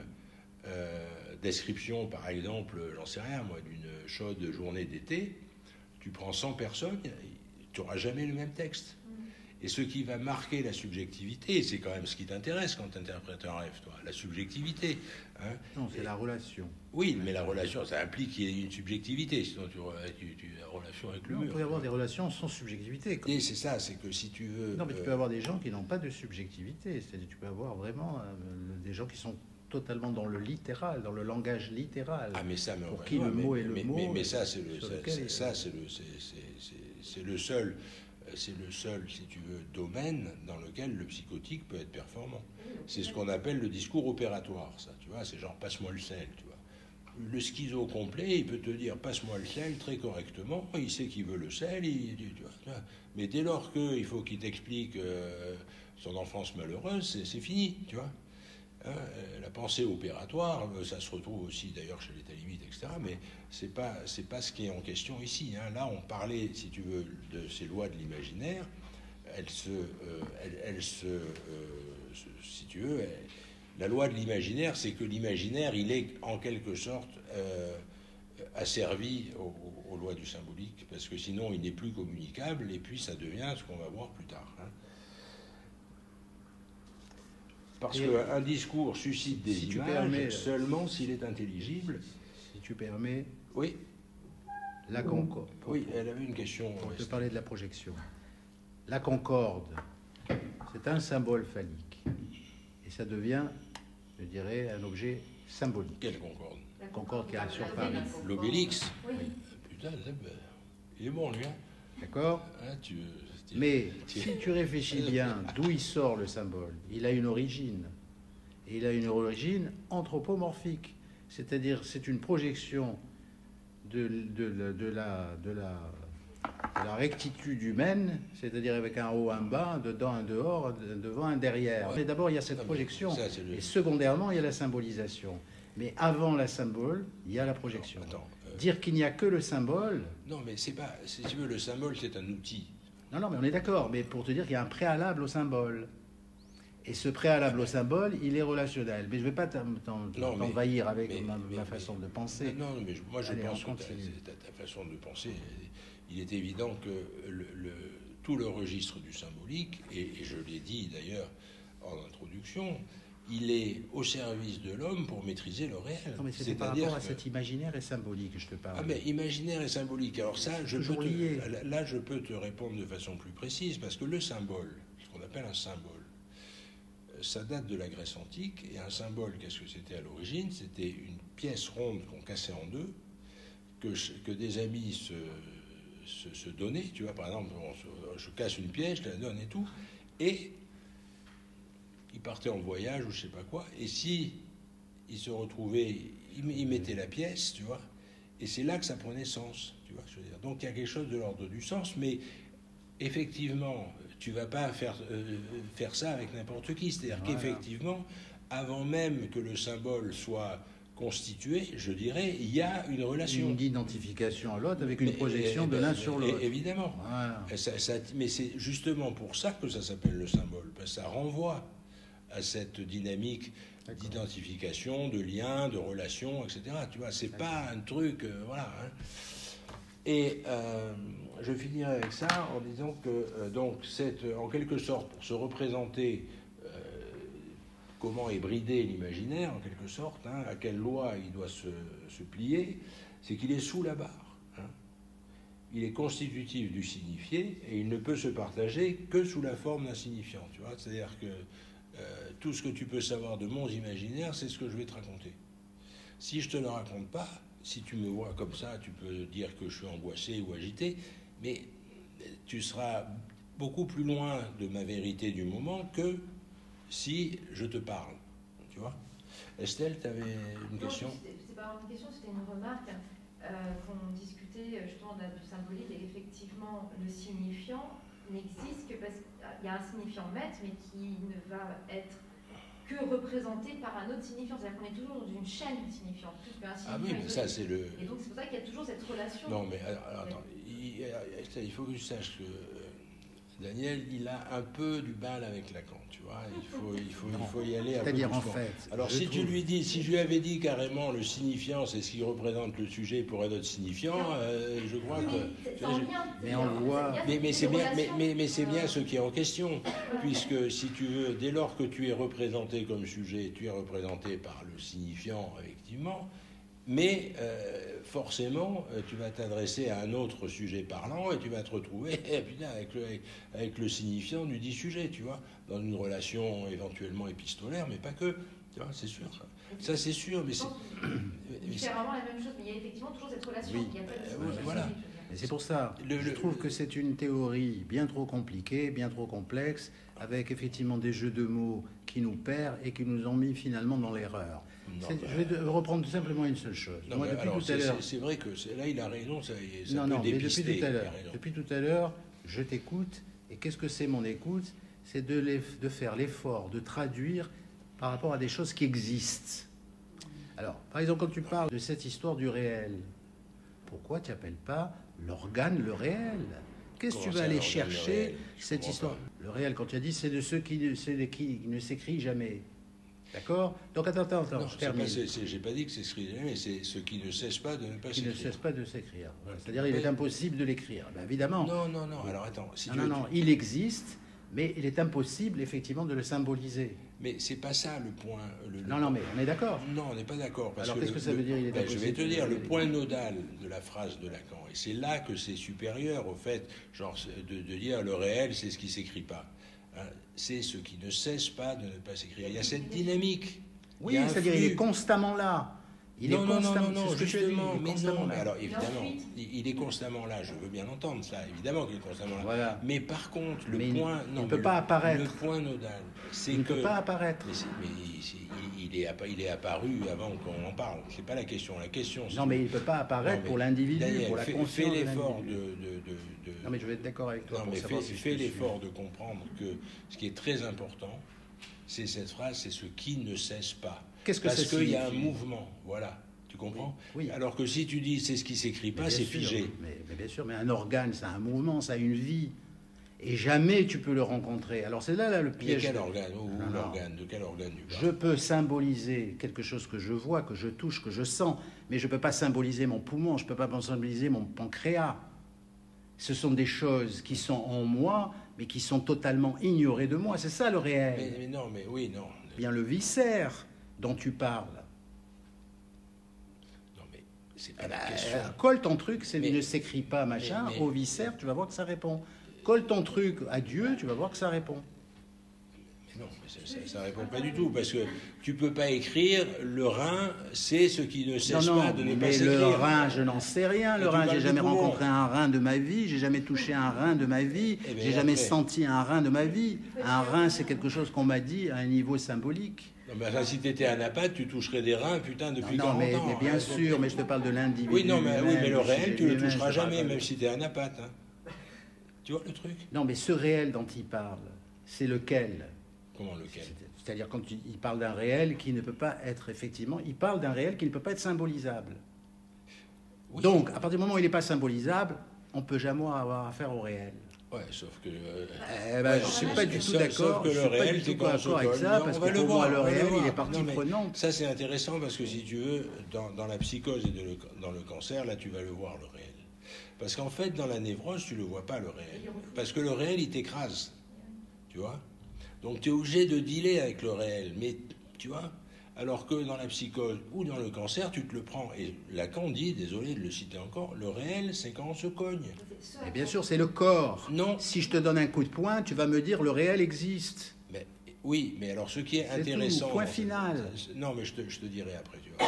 description, par exemple, j'en sais rien, moi, d'une chaude journée d'été, tu prends 100 personnes, tu n'auras jamais le même texte. Et ce qui va marquer la subjectivité, c'est quand même ce qui t'intéresse quand tu interprètes un rêve, toi, la subjectivité. Hein. Non, c'est la relation. Oui, mais la relation, ça implique qu'il y ait une subjectivité, sinon tu as la relation avec le mur. On peut avoir des relations sans subjectivité. Et c'est ça, c'est que si tu veux... Non, mais tu peux avoir des gens qui n'ont pas de subjectivité. C'est-à-dire tu peux avoir vraiment des gens qui sont totalement dans le littéral, dans le langage littéral. Ah, mais ça, mais pour qui le mot est le mot. Mais ça, c'est le seul... C'est le seul, si tu veux, domaine dans lequel le psychotique peut être performant. C'est ce qu'on appelle le discours opératoire, ça, tu vois, c'est genre passe-moi le sel, tu vois. Le schizo complet, il peut te dire passe-moi le sel très correctement, il sait qu'il veut le sel, tu vois. Mais dès lors qu'il faut qu'il t'explique son enfance malheureuse, c'est fini, tu vois. Hein, la pensée opératoire, ça se retrouve aussi d'ailleurs chez les talimites, etc. Mais c'est pas ce qui est en question ici. Hein. Là, on parlait, si tu veux, de ces lois de l'imaginaire. Si tu veux, la loi de l'imaginaire, c'est que l'imaginaire, il est en quelque sorte asservi aux lois du symbolique, parce que sinon, il n'est plus communicable, et puis ça devient ce qu'on va voir plus tard. Hein. Parce qu'un discours suscite des images seulement s'il est intelligible. Si tu permets, oui. La concorde. Oui, elle avait une question. Pour te parler de la projection. La concorde, c'est un symbole phallique. Et ça devient, je dirais, un objet symbolique. Quelle concorde? La concorde qui arrive sur Paris. L'obélix. Oui. Putain, il est bon, lui. Hein. D'accord. Hein, mais si tu réfléchis bien d'où il sort le symbole, il a une origine. Et il a une origine anthropomorphique. C'est-à-dire, c'est une projection de la rectitude humaine, c'est-à-dire avec un haut, un bas, un dedans, un dehors, un devant, un derrière. Mais d'abord, il y a cette projection. Et secondairement, il y a la symbolisation. Mais avant la symbole, il y a la projection. Dire qu'il n'y a que le symbole... Non, mais c'est pas... Si tu veux, le symbole, c'est un outil. Non, mais on est d'accord. Mais pour te dire qu'il y a un préalable au symbole. Et ce préalable au symbole, il est relationnel. Mais je ne vais pas t'envahir avec ma façon de penser. Non, mais moi je pense que ta façon de penser, il est évident que tout le registre du symbolique, et je l'ai dit d'ailleurs en introduction, il est au service de l'homme pour maîtriser le réel. Non, mais c'est par rapport à cet imaginaire et symbolique que je te parle. Ah, mais imaginaire et symbolique. Alors ça, je peux te répondre de façon plus précise, parce que le symbole, ce qu'on appelle un symbole, ça date de la Grèce antique, et un symbole, qu'est-ce que c'était à l'origine? C'était une pièce ronde qu'on cassait en deux, que des amis se donnaient, tu vois, par exemple, je casse une pièce, je la donne et tout, et ils partaient en voyage ou je sais pas quoi, et si ils se retrouvaient, ils mettaient la pièce, tu vois, et c'est là que ça prenait sens, tu vois, je veux dire. Donc il y a quelque chose de l'ordre du sens, mais effectivement, tu vas pas faire ça avec n'importe qui. C'est-à-dire qu'effectivement, avant même que le symbole soit constitué, je dirais, il y a une relation. Une identification à l'autre avec une projection de l'un sur l'autre. Évidemment. Voilà. Mais c'est justement pour ça que ça s'appelle le symbole, parce que ça renvoie à cette dynamique d'identification, de lien, de relation, etc. Tu vois, c'est pas un truc... voilà. Hein. Et je finirai avec ça en disant que donc c'est en quelque sorte pour se représenter comment est bridé l'imaginaire en quelque sorte, hein, à quelle loi il doit se plier, c'est qu'il est sous la barre. Hein. il est constitutif du signifié et il ne peut se partager que sous la forme d'un signifiant. Tu vois, c'est-à-dire que tout ce que tu peux savoir de mon imaginaire, c'est ce que je vais te raconter. Si je te le raconte pas, si tu me vois comme ça, tu peux dire que je suis angoissé ou agité, mais tu seras beaucoup plus loin de ma vérité du moment que si je te parle. Tu vois ? Estelle, tu avais une question ? C'est pas une question, c'était une remarque qu'on discutait justement du symbolique, et effectivement, le signifiant n'existe que parce qu'il y a un signifiant maître, mais qui ne va être que représenté par un autre signifiant. C'est-à-dire qu'on est toujours dans une chaîne de signifiants, plus qu'un signifiant. Ah oui, mais ça, c'est le... Et donc, c'est pour ça qu'il y a toujours cette relation. Non, mais alors attends, il faut que tu saches que Daniel, il a un peu du mal avec Lacan, tu vois. Il faut y aller un peu. C'est-à-dire, en doucement. fait. Alors, si tu lui dis, si je lui avais dit carrément le signifiant, c'est ce qui représente le sujet pour un autre signifiant, je crois que. Mais on voit. Mais c'est bien, mais c'est bien ce qui est en question, puisque si tu veux, dès lors que tu es représenté comme sujet, tu es représenté par le signifiant, effectivement. Mais forcément, tu vas t'adresser à un autre sujet parlant et tu vas te retrouver putain, avec le signifiant du dit sujet, tu vois, dans une relation éventuellement épistolaire, mais pas que. Tu vois, c'est sûr. Ça c'est sûr, mais c'est. Il fait vraiment la même chose, mais il y a effectivement toujours cette relation. Oui. Il y a pas de Voilà. Et c'est pour ça, je trouve que c'est une théorie bien trop compliquée, bien trop complexe, avec effectivement des jeux de mots qui nous perdent et qui nous ont mis finalement dans l'erreur. Je vais reprendre tout simplement une seule chose. Non, moi, depuis tout à l'heure, c'est vrai que là, il a raison, ça non, peut mais dépister. depuis tout à l'heure, je t'écoute. Et qu'est-ce que c'est mon écoute? C'est de faire l'effort de traduire par rapport à des choses qui existent. Alors, par exemple, quand tu parles de cette histoire du réel, pourquoi tu n'appelles pas l'organe le réel? Qu'est-ce que tu vas aller chercher cette histoire? Le réel, quand tu as dit, c'est de ceux qui ne s'écrit jamais. D'accord? Donc attends, non, je termine. J'ai pas dit que c'est écrit, mais c'est ce qui ne cesse pas de ne pas s'écrire. Qui ne cesse pas de s'écrire. Voilà. C'est-à-dire, il est impossible de l'écrire. Ben, évidemment. Non, alors attends. Si non, il existe, mais il est impossible, effectivement, de le symboliser. Mais c'est pas ça le point. Non, mais on est d'accord. Non, on n'est pas d'accord. Alors qu'est-ce que ça veut dire? Je vais te dire le point nodal de la phrase de Lacan. Et c'est là que c'est supérieur au fait, genre, de dire le réel, c'est ce qui s'écrit pas. C'est ce qui ne cesse pas de ne pas s'écrire. Il y a cette dynamique. Oui, c'est-à-dire il est constamment là. Non, justement, mais non. Mais alors, évidemment, il est constamment là. Je veux bien entendre ça. Évidemment qu'il est constamment là. Voilà. Mais par contre, il ne peut pas apparaître. Le point nodal, c'est il ne peut pas apparaître. Mais il est apparu avant qu'on en parle. C'est pas la question. La question, c'est... Non, mais il ne peut pas apparaître pour l'individu, pour la conscience. Fais l'effort Non, mais je vais être d'accord avec toi. Non, mais fais l'effort de comprendre que ce qui est très important, c'est cette phrase, c'est ce qui ne cesse pas. Qu'est-ce que ça signifie ? Parce qu'il y a un mouvement, voilà. Tu comprends ? Oui. Alors que si tu dis c'est ce qui s'écrit pas, c'est figé. Mais bien sûr, mais un organe, ça a un mouvement, ça a une vie. Et jamais tu peux le rencontrer. Alors c'est là le piège. Mais quel organe ? De quel organe tu parles ? Je peux symboliser quelque chose que je vois, que je touche, que je sens, mais je ne peux pas symboliser mon poumon, je ne peux pas symboliser mon pancréas. Ce sont des choses qui sont en moi, mais qui sont totalement ignorées de moi. C'est ça le réel. Mais non, mais oui, non. Bien le viscère dont tu parles. Non, mais c'est pas la question. Colle ton truc, ne s'écrit pas, machin, au viscère, tu vas voir que ça répond. Colle ton truc à Dieu, tu vas voir que ça répond. Mais non, mais ça répond pas du tout, parce que tu peux pas écrire le rein, c'est ce qui ne cesse pas de ne pas s'écrire. Mais le rein, je n'en sais rien. Le rein, j'ai jamais rencontré un rein de ma vie, j'ai jamais touché un rein de ma vie, j'ai jamais senti un rein de ma vie. Un rein, c'est quelque chose qu'on m'a dit à un niveau symbolique. Non, mais si tu étais anapathe, tu toucherais des reins, putain, depuis 40 ans. Mais bien sûr, mais je te parle de l'individu. Oui, mais le réel, tu le toucheras jamais, même si tu es anapathe. Hein. Tu vois le truc ? Non, mais ce réel dont il parle, c'est lequel ? Comment lequel ? C'est-à-dire quand il parle d'un réel qui ne peut pas être effectivement... Il parle d'un réel qui ne peut pas être symbolisable. Oui. Donc, à partir du moment où il n'est pas symbolisable, on ne peut jamais avoir affaire au réel. Ouais, sauf que... je ne suis pas du tout d'accord. Je ne suis pas du tout d'accord avec ça, parce que pour moi, le réel, il est partie prenante. Ça, c'est intéressant, parce que si tu veux, dans la psychose et dans le cancer, là, tu vas le voir, le réel. Parce qu'en fait, dans la névrose, tu ne le vois pas, le réel. Parce que le réel, il t'écrase. Tu vois ? Donc, tu es obligé de dealer avec le réel. Mais, tu vois ? Alors que dans la psychose ou dans le cancer, tu te le prends. Et Lacan dit, désolé de le citer encore, le réel, c'est quand on se cogne. Et bien sûr, c'est le corps. Non. Si je te donne un coup de poing, tu vas me dire le réel existe. Mais, oui, mais alors ce qui est intéressant... Tout, point final. Non, mais je te dirai après, tu vois.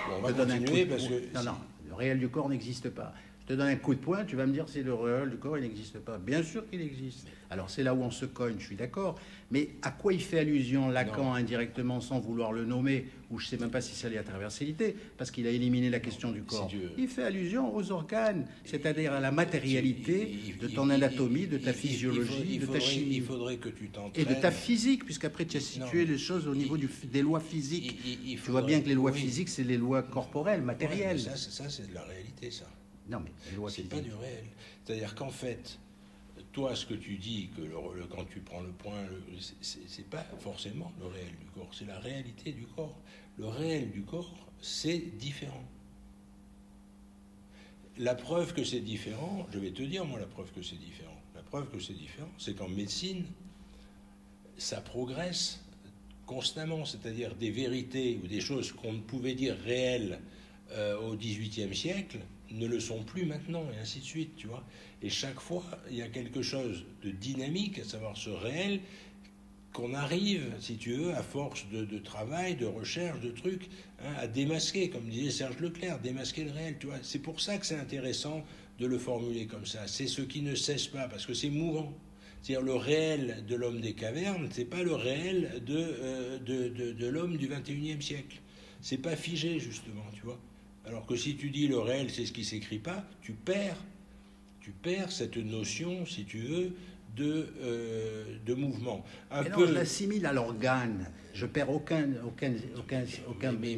Bon, on va je te donne continuer un coup de parce poing. que... Non, le réel du corps n'existe pas. Je te donne un coup de poing, tu vas me dire si le réel du corps, il n'existe pas. Bien sûr qu'il existe. Alors c'est là où on se cogne, je suis d'accord. Mais à quoi il fait allusion Lacan indirectement sans vouloir le nommer, ou je ne sais même pas si ça allait à travers ses idées, parce qu'il a éliminé la question du corps. Il fait allusion aux organes, c'est-à-dire à la matérialité de ton anatomie, de ta physiologie, de ta chimie. Il faudrait que tu t'entraînes. Et de ta physique, puisqu'après tu as situé les choses au niveau des lois physiques. Tu vois bien que les lois physiques, c'est les lois corporelles, matérielles. Ouais, ça c'est de la réalité, ça. Non, mais les lois c'est physiques. pas du réel. C'est-à-dire qu'en fait, toi, ce que tu dis, que quand tu prends le point, c'est pas forcément le réel du corps, c'est la réalité du corps. Le réel du corps, c'est différent. La preuve que c'est différent, je vais te dire, moi, la preuve que c'est différent. La preuve que c'est différent, c'est qu'en médecine, ça progresse constamment, c'est-à-dire des vérités ou des choses qu'on ne pouvait dire réelles au XVIIIe siècle, ne le sont plus maintenant, et ainsi de suite, tu vois. Et chaque fois, il y a quelque chose de dynamique, à savoir ce réel, qu'on arrive, si tu veux, à force de travail, de recherche, de trucs, à démasquer, comme disait Serge Leclerc, démasquer le réel, tu vois. C'est pour ça que c'est intéressant de le formuler comme ça. C'est ce qui ne cesse pas, parce que c'est mouvant. C'est-à-dire le réel de l'homme des cavernes, c'est pas le réel de l'homme du XXIe siècle. C'est pas figé, justement, tu vois. Alors que si tu dis le réel, c'est ce qui s'écrit pas, tu perds cette notion, si tu veux, de mouvement. Mais non, je l'assimile à l'organe. Je perds aucun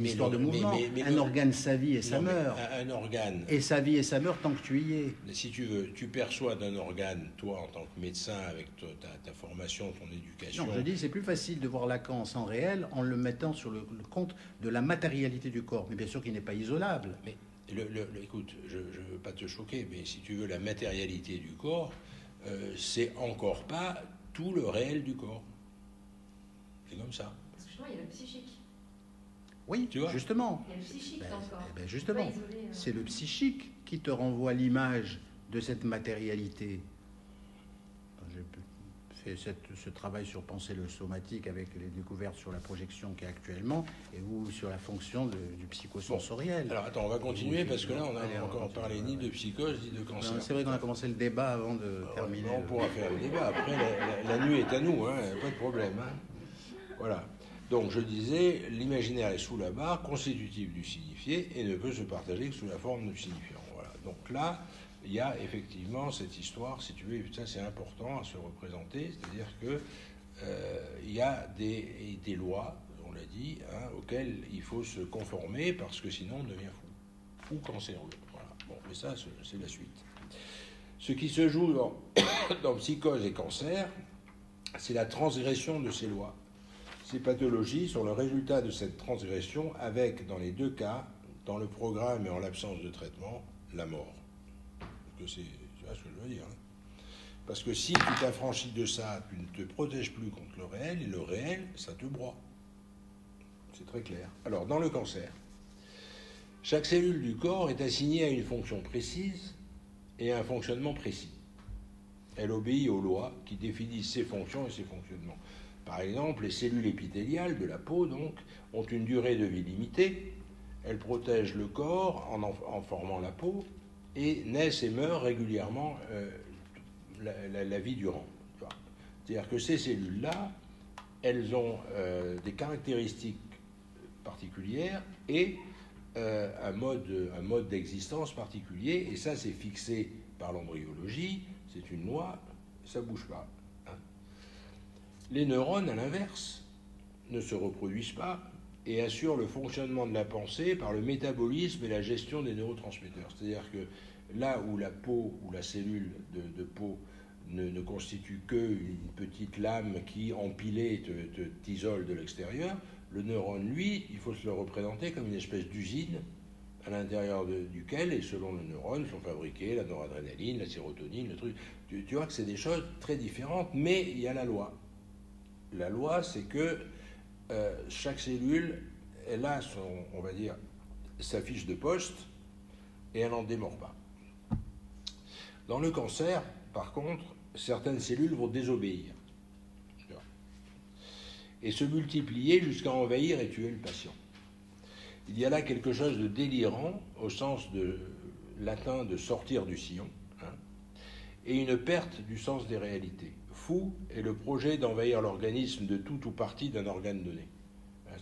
histoire de mouvement. Un organe, sa vie et sa meurt. Un organe. Et sa vie et sa meurt tant que tu y es. Si tu veux, tu perçois d'un organe, toi, en tant que médecin, avec ta formation, ton éducation... Non, je dis, c'est plus facile de voir Lacan sans réel en le mettant sur le compte de la matérialité du corps. Mais bien sûr qu'il n'est pas isolable. Mais écoute, je ne veux pas te choquer, mais si tu veux, la matérialité du corps, c'est encore pas tout le réel du corps. C'est comme ça. Parce que justement, il y a le psychique. Oui, tu vois, justement. Il y a le psychique dans le corps. Justement, c'est le psychique qui te renvoie l'image de cette matérialité. J'ai fait ce travail sur penser le somatique avec les découvertes sur la projection qui est actuellement et ou sur la fonction du psychosensoriel. Alors attends, on va continuer parce que là on n'a encore parlé ni de psychose ni de cancer. C'est vrai qu'on a commencé le débat avant de terminer. On pourra faire le débat. Après, la nuit est à nous, hein, pas de problème. Hein. Voilà. Donc je disais, l'imaginaire est sous la barre, constitutif du signifié et ne peut se partager que sous la forme du signifiant. Voilà. Donc là, il y a effectivement cette histoire, si tu veux, et ça c'est important à se représenter, c'est-à-dire que il y a des lois, on l'a dit, hein, auxquelles il faut se conformer parce que sinon on devient fou ou cancéreux. Voilà. Bon, mais ça c'est la suite. Ce qui se joue dans psychose et cancer, c'est la transgression de ces lois. Ces pathologies sont le résultat de cette transgression avec, dans les deux cas, dans le programme et en l'absence de traitement, la mort. Tu vois ce que je veux dire, hein. Parce que si tu t'affranchis de ça, tu ne te protèges plus contre le réel, et le réel, ça te broie. C'est très clair. Alors, dans le cancer, chaque cellule du corps est assignée à une fonction précise et à un fonctionnement précis. Elle obéit aux lois qui définissent ses fonctions et ses fonctionnements. Par exemple, les cellules épithéliales de la peau, donc, ont une durée de vie limitée. Elles protègent le corps en formant la peau, et naissent et meurent régulièrement la vie durant. C'est-à-dire que ces cellules-là, elles ont des caractéristiques particulières et un mode d'existence particulier, et ça c'est fixé par l'embryologie, c'est une loi, ça ne bouge pas. Hein. Les neurones, à l'inverse, ne se reproduisent pas et assure le fonctionnement de la pensée par le métabolisme et la gestion des neurotransmetteurs. C'est-à-dire que là où la peau, ou la cellule de peau ne constitue qu'une petite lame qui, empilée, t'isole de l'extérieur, le neurone, lui, il faut se le représenter comme une espèce d'usine à l'intérieur duquel, et selon le neurone, sont fabriqués la noradrénaline, la sérotonine, le truc. Tu vois que c'est des choses très différentes, mais il y a la loi. La loi, c'est que chaque cellule elle a on va dire, sa fiche de poste et elle n'en démord pas. Dans le cancer, par contre, certaines cellules vont désobéir et se multiplier jusqu'à envahir et tuer le patient. Il y a là quelque chose de délirant, au sens de latin de sortir du sillon, et une perte du sens des réalités. Fou est le projet d'envahir l'organisme de tout ou partie d'un organe donné.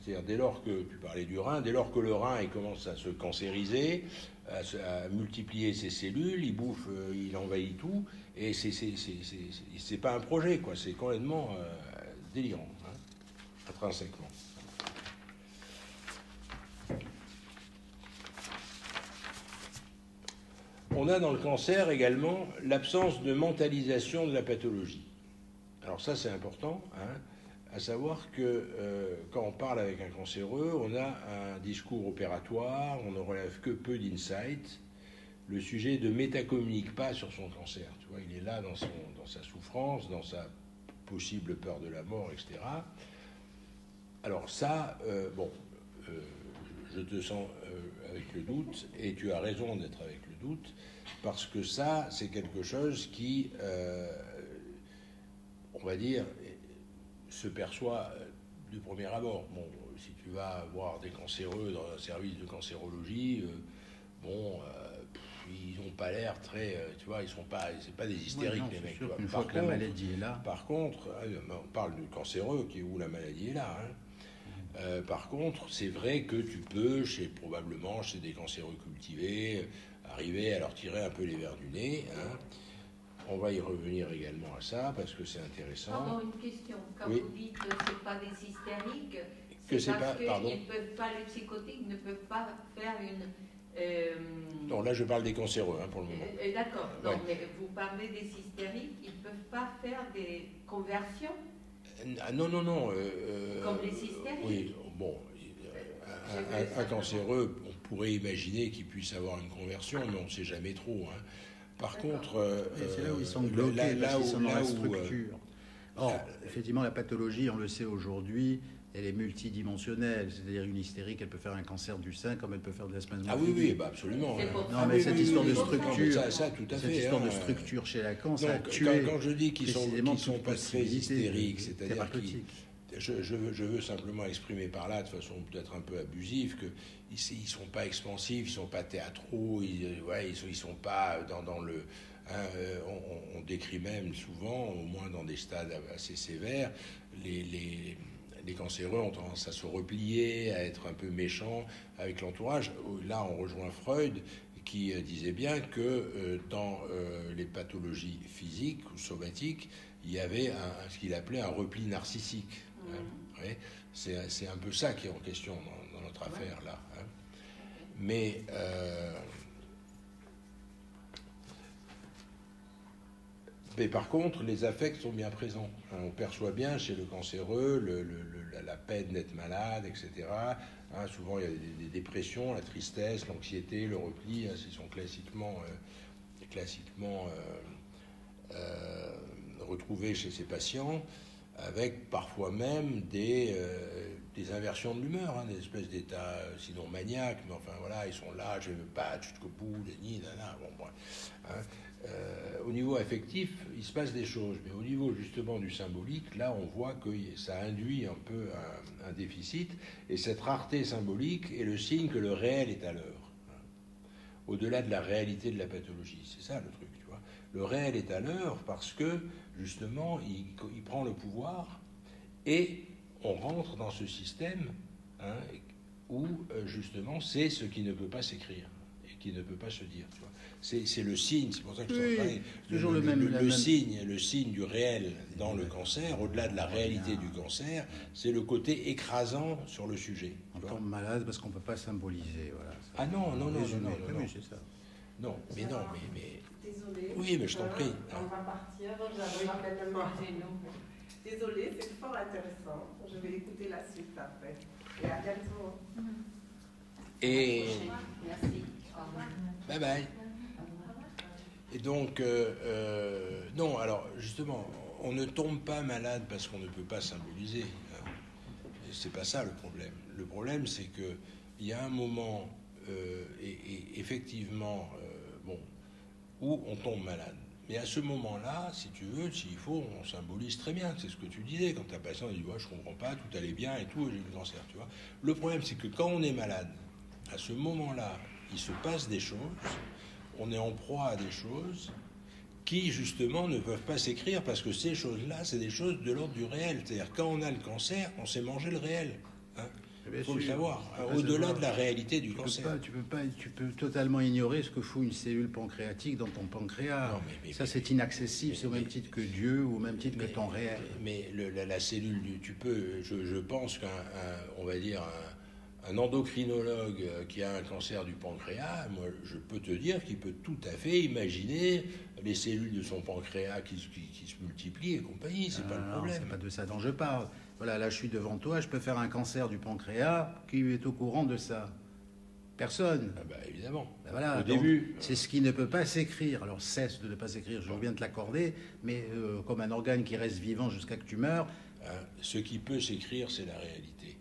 C'est-à-dire, dès lors que, tu parlais du rein, dès lors que le rein il commence à se cancériser, à multiplier ses cellules, il bouffe, il envahit tout, et c'est pas un projet, quoi, c'est complètement délirant, intrinsèquement. On a dans le cancer également l'absence de mentalisation de la pathologie. Alors ça, c'est important, à savoir que quand on parle avec un cancéreux, on a un discours opératoire, on ne relève que peu d'insights. Le sujet ne métacommunique pas sur son cancer. Tu vois, il est là dans sa souffrance, dans sa possible peur de la mort, etc. Alors ça, je te sens avec le doute, et tu as raison d'être avec le doute, parce que ça, c'est quelque chose qui, on va dire, se perçoit du premier abord. Bon, si tu vas voir des cancéreux dans un service de cancérologie, ils n'ont pas l'air très, tu vois, c'est pas des hystériques, les mecs. Une fois que la maladie est là. Par contre, on parle du cancéreux où la maladie est là. Par contre, c'est vrai que tu peux, probablement chez des cancéreux cultivés, arriver à leur tirer un peu les vers du nez. On va y revenir également à ça, parce que c'est intéressant. Pardon, une question. Quand oui. Vous dites que ce n'est pas des hystériques, c'est parce pas, pardon. qu'ils ne peuvent pas, les psychotiques ne peuvent pas faire une... Non, là je parle des cancéreux pour le moment. D'accord, mais vous parlez des hystériques, ils ne peuvent pas faire des conversions? Non. Comme les hystériques? Oui, bon, un cancéreux, on pourrait imaginer qu'il puisse avoir une conversion, mais on ne sait jamais trop. Par contre... c'est là où ils sont bloqués, parce qu'ils sont dans la structure. Or, effectivement, la pathologie, on le sait aujourd'hui, elle est multidimensionnelle. C'est-à-dire une hystérique, elle peut faire un cancer du sein comme elle peut faire de l'asthme. Oui, absolument. Non, mais cette histoire de structure, ça, tout à fait. Cette histoire de structure chez Lacan, ça a tué. Quand je dis qu'ils sont pas très hystériques, c'est-à-dire qu'ils... Je veux simplement exprimer par là, de façon peut-être un peu abusive, qu'ils ne sont pas expansifs, ils ne sont pas théâtraux, ils sont pas dans le... on décrit même souvent, au moins dans des stades assez sévères, les cancéreux ont tendance à se replier, à être un peu méchants avec l'entourage. Là, on rejoint Freud, qui disait bien que dans les pathologies physiques ou somatiques, il y avait ce qu'il appelait un repli narcissique. C'est un peu ça qui est en question dans notre affaire là. Mais par contre, les affects sont bien présents. On perçoit bien chez le cancéreux la peine d'être malade, etc. Souvent, il y a des dépressions, la tristesse, l'anxiété, le repli. Ils sont classiquement retrouvés chez ces patients, avec parfois même des inversions de l'humeur, des espèces d'états, sinon maniaques, mais enfin voilà, ils sont là, je vais me battre jusqu'au bout, au niveau affectif, il se passe des choses, mais au niveau justement du symbolique, là on voit que ça induit un peu un déficit, et cette rareté symbolique est le signe que le réel est à l'œuvre, au-delà de la réalité de la pathologie. C'est ça le truc, tu vois. Le réel est à l'œuvre parce que justement il prend le pouvoir, et on rentre dans ce système où justement c'est ce qui ne peut pas s'écrire et qui ne peut pas se dire, tu vois. C'est le signe, c'est pour ça que je parlais. Le signe du réel dans le cancer, au-delà de la réalité du cancer, c'est le côté écrasant sur le sujet. On tombe malade parce qu'on ne peut pas symboliser. Voilà. Non, c'est ça. Non, mais non, mais... Désolée. Oui, mais je t'en prie. On va partir, j'avais tellement désolée, c'est fort intéressant. Je vais écouter la suite après. Et à bientôt. Et... Merci. Bye bye. Et donc, non, alors justement, on ne tombe pas malade parce qu'on ne peut pas symboliser. c'est pas ça le problème. Le problème, c'est que il y a un moment, et effectivement, où on tombe malade. Mais à ce moment-là, si tu veux, s'il faut, on symbolise très bien. C'est ce que tu disais. Quand ta patient dit, je comprends pas, tout allait bien et tout, j'ai eu le cancer, tu vois. Le problème, c'est que quand on est malade, à ce moment-là, il se passe des choses, on est en proie à des choses qui, justement, ne peuvent pas s'écrire parce que ces choses-là, c'est des choses de l'ordre du réel. C'est-à-dire, quand on a le cancer, on s'est mangé le réel. Il faut le savoir, au-delà de la réalité du cancer. Tu peux totalement ignorer ce que fout une cellule pancréatique dans ton pancréas. Ça, c'est inaccessible. C'est au même titre que Dieu ou au même titre que ton réel. Mais la cellule, je pense on va dire, un endocrinologue qui a un cancer du pancréas, moi, je peux te dire qu'il peut tout à fait imaginer les cellules de son pancréas qui se multiplient et compagnie. C'est pas le problème. C'est pas de ça dont je parle. Voilà, là, je suis devant toi, je peux faire un cancer du pancréas. Qui est au courant de ça? Personne. Évidemment. Voilà, au début. C'est ce qui ne peut pas s'écrire. Alors, cesse de ne pas s'écrire, je viens de te l'accorder, mais comme un organe qui reste vivant jusqu'à que tu meurs. Ce qui peut s'écrire, c'est la réalité.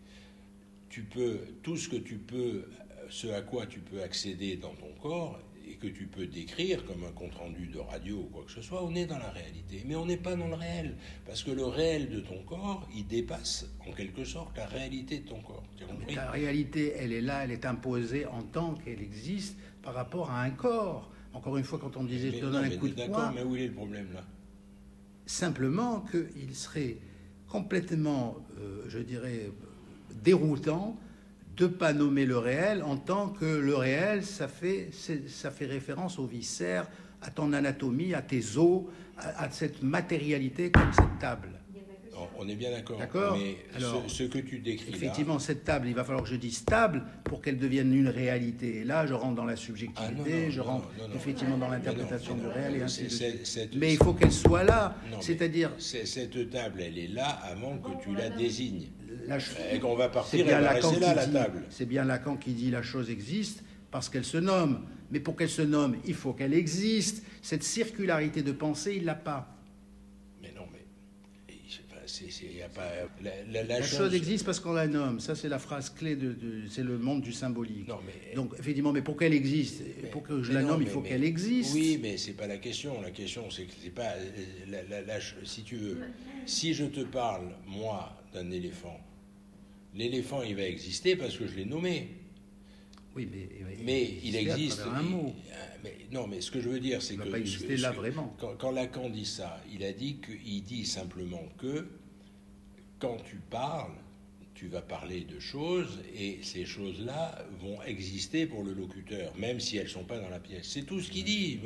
Tout ce à quoi tu peux accéder dans ton corps et que tu peux décrire comme un compte-rendu de radio ou quoi que ce soit, on est dans la réalité. Mais on n'est pas dans le réel, parce que le réel de ton corps, il dépasse en quelque sorte la réalité de ton corps. Tu as compris ? La réalité, elle est là, elle est imposée en tant qu'elle existe par rapport à un corps. Encore une fois, quand on disait je te donne un coup de poing... D'accord, mais où est le problème là ? Simplement qu'il serait complètement, je dirais, déroutant de ne pas nommer le réel en tant que le réel, ça fait référence aux viscères, à ton anatomie, à tes os, à cette matérialité comme cette table. On est bien d'accord. Mais alors, ce que tu décris effectivement, cette table, il va falloir que je dise table pour qu'elle devienne une réalité. Et là, je rentre dans la subjectivité, je rentre effectivement dans l'interprétation du réel et ainsi de suite. Mais il faut qu'elle soit là. C'est-à-dire... Cette table, elle est là avant que tu la désignes. Et qu'on va partir, elle va rester là, la table. C'est bien Lacan qui dit la chose existe parce qu'elle se nomme. Mais pour qu'elle se nomme, il faut qu'elle existe. Cette circularité de pensée, il ne l'a pas. Mais non, mais... y a pas, la chose existe parce qu'on la nomme. Ça, c'est la phrase clé, c'est le monde du symbolique. Non, mais, donc, effectivement, mais pour qu'elle existe, pour que je la nomme, il faut qu'elle existe. Oui, mais c'est pas la question. La question, c'est que c'est pas... si tu veux, si je te parle, moi, d'un éléphant, l'éléphant, il va exister parce que je l'ai nommé. Oui, mais il existe. Un mot. Non, mais ce que je veux dire, c'est que... Il va pas exister là, vraiment. Quand Lacan dit ça, il dit simplement que quand tu parles, tu vas parler de choses et ces choses-là vont exister pour le locuteur, même si elles ne sont pas dans la pièce. C'est tout ce qu'il dit.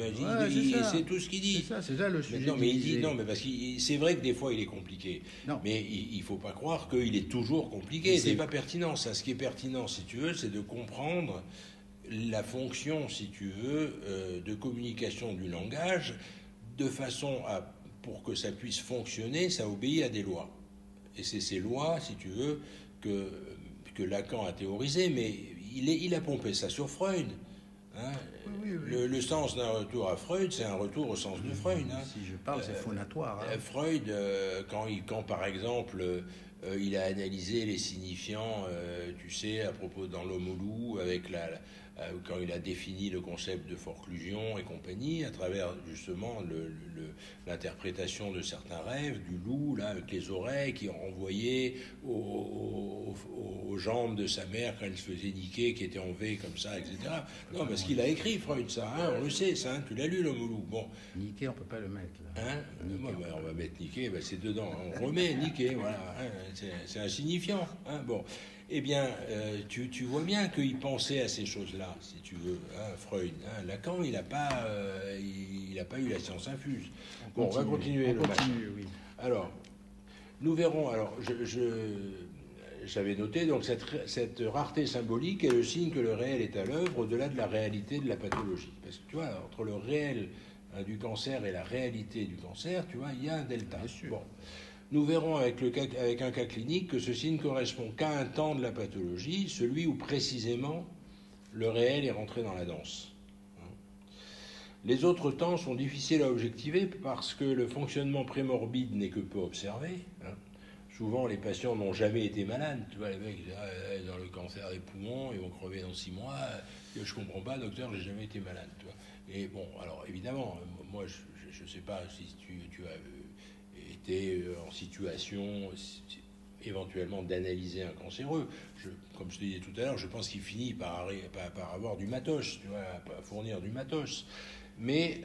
C'est tout ce qu'il dit. C'est ça le sujet. Non, mais il dit non, mais parce que c'est vrai que des fois il est compliqué. Non. Mais il ne faut pas croire qu'il est toujours compliqué. C'est pas pertinent. Ça, ce qui est pertinent, si tu veux, c'est de comprendre la fonction, si tu veux, de communication du langage, de façon pour que ça puisse fonctionner, ça obéit à des lois. Et c'est ces lois, si tu veux, que Lacan a théorisé, mais il a pompé ça sur Freud. Hein. Oui. Le sens d'un retour à Freud, c'est un retour au sens de Freud. Hein. Si je parle, c'est phonatoire. Hein. Freud, quand par exemple, il a analysé les signifiants, tu sais, à propos dans l'homme au loup, avec quand il a défini le concept de forclusion et compagnie, à travers justement l'interprétation de certains rêves, du loup, là, avec les oreilles qui renvoyaient aux jambes de sa mère quand elle se faisait niquer, qui était en V comme ça, etc. Non, parce qu'il a écrit Freud, ça, hein, on le sait, ça, hein, tu l'as lu, l'homme au loup. Bon. Niquer, on peut pas le mettre, là. Hein, on va mettre niquer, c'est dedans, on remet niquer, voilà, hein, c'est insignifiant. Hein, bon. Eh bien, tu vois bien qu'il pensait à ces choses-là, si tu veux, hein, Freud. Hein, Lacan, il n'a pas eu la science infuse. Bon, on va continuer le match. Oui. Alors, nous verrons. Alors, j'avais noté donc cette rareté symbolique est le signe que le réel est à l'œuvre au-delà de la réalité de la pathologie. Parce que tu vois, entre le réel du cancer et la réalité du cancer, tu vois, il y a un delta. Bon. Nous verrons avec un cas clinique que ce signe correspond qu'à un temps de la pathologie, celui où précisément le réel est rentré dans la danse. Les autres temps sont difficiles à objectiver parce que le fonctionnement prémorbide n'est que peu observé. souvent les patients n'ont jamais été malades. Tu vois, les mecs disent, ah, dans le cancer des poumons, ils vont crever dans 6 mois. Je comprends pas, docteur, j'ai jamais été malade. Tu vois. Et bon, alors évidemment, moi je sais pas si tu as été en situation éventuellement d'analyser un cancéreux. Comme je te disais tout à l'heure, je pense qu'il finit par avoir du matos, tu vois, par fournir du matos. Mais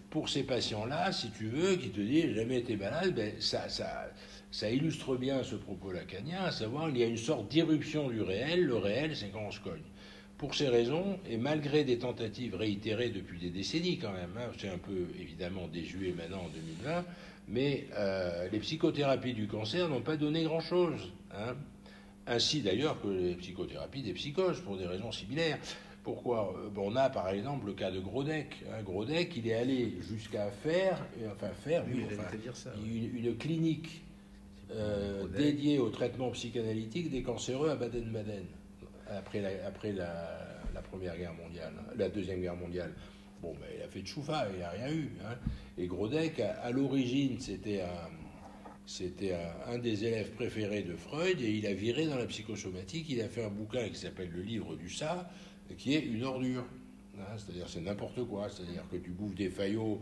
pour ces patients-là, si tu veux, qui te disent « j'ai jamais été malade », ben, ça illustre bien ce propos lacanien, à savoir il y a une sorte d'irruption du réel. Le réel, c'est quand on se cogne. Pour ces raisons, et malgré des tentatives réitérées depuis des décennies quand même, hein, c'est un peu évidemment désuet maintenant en 2020, mais les psychothérapies du cancer n'ont pas donné grand-chose. Hein. Ainsi d'ailleurs que les psychothérapies des psychoses, pour des raisons similaires. Pourquoi ? On a par exemple le cas de Grodek. Hein. Grodek, il est allé jusqu'à faire une clinique dédiée au traitement psychanalytique des cancéreux à Baden-Baden, après la Première Guerre mondiale, la Deuxième Guerre mondiale. Bon, ben, il a fait de choufa, il n'y a rien eu. Hein. Et Grodek, à l'origine, c'était un des élèves préférés de Freud, et il a viré dans la psychosomatique. Il a fait un bouquin qui s'appelle Le Livre du Ça, qui est une ordure. Hein, c'est-à-dire, c'est n'importe quoi. C'est-à-dire que tu bouffes des faillots,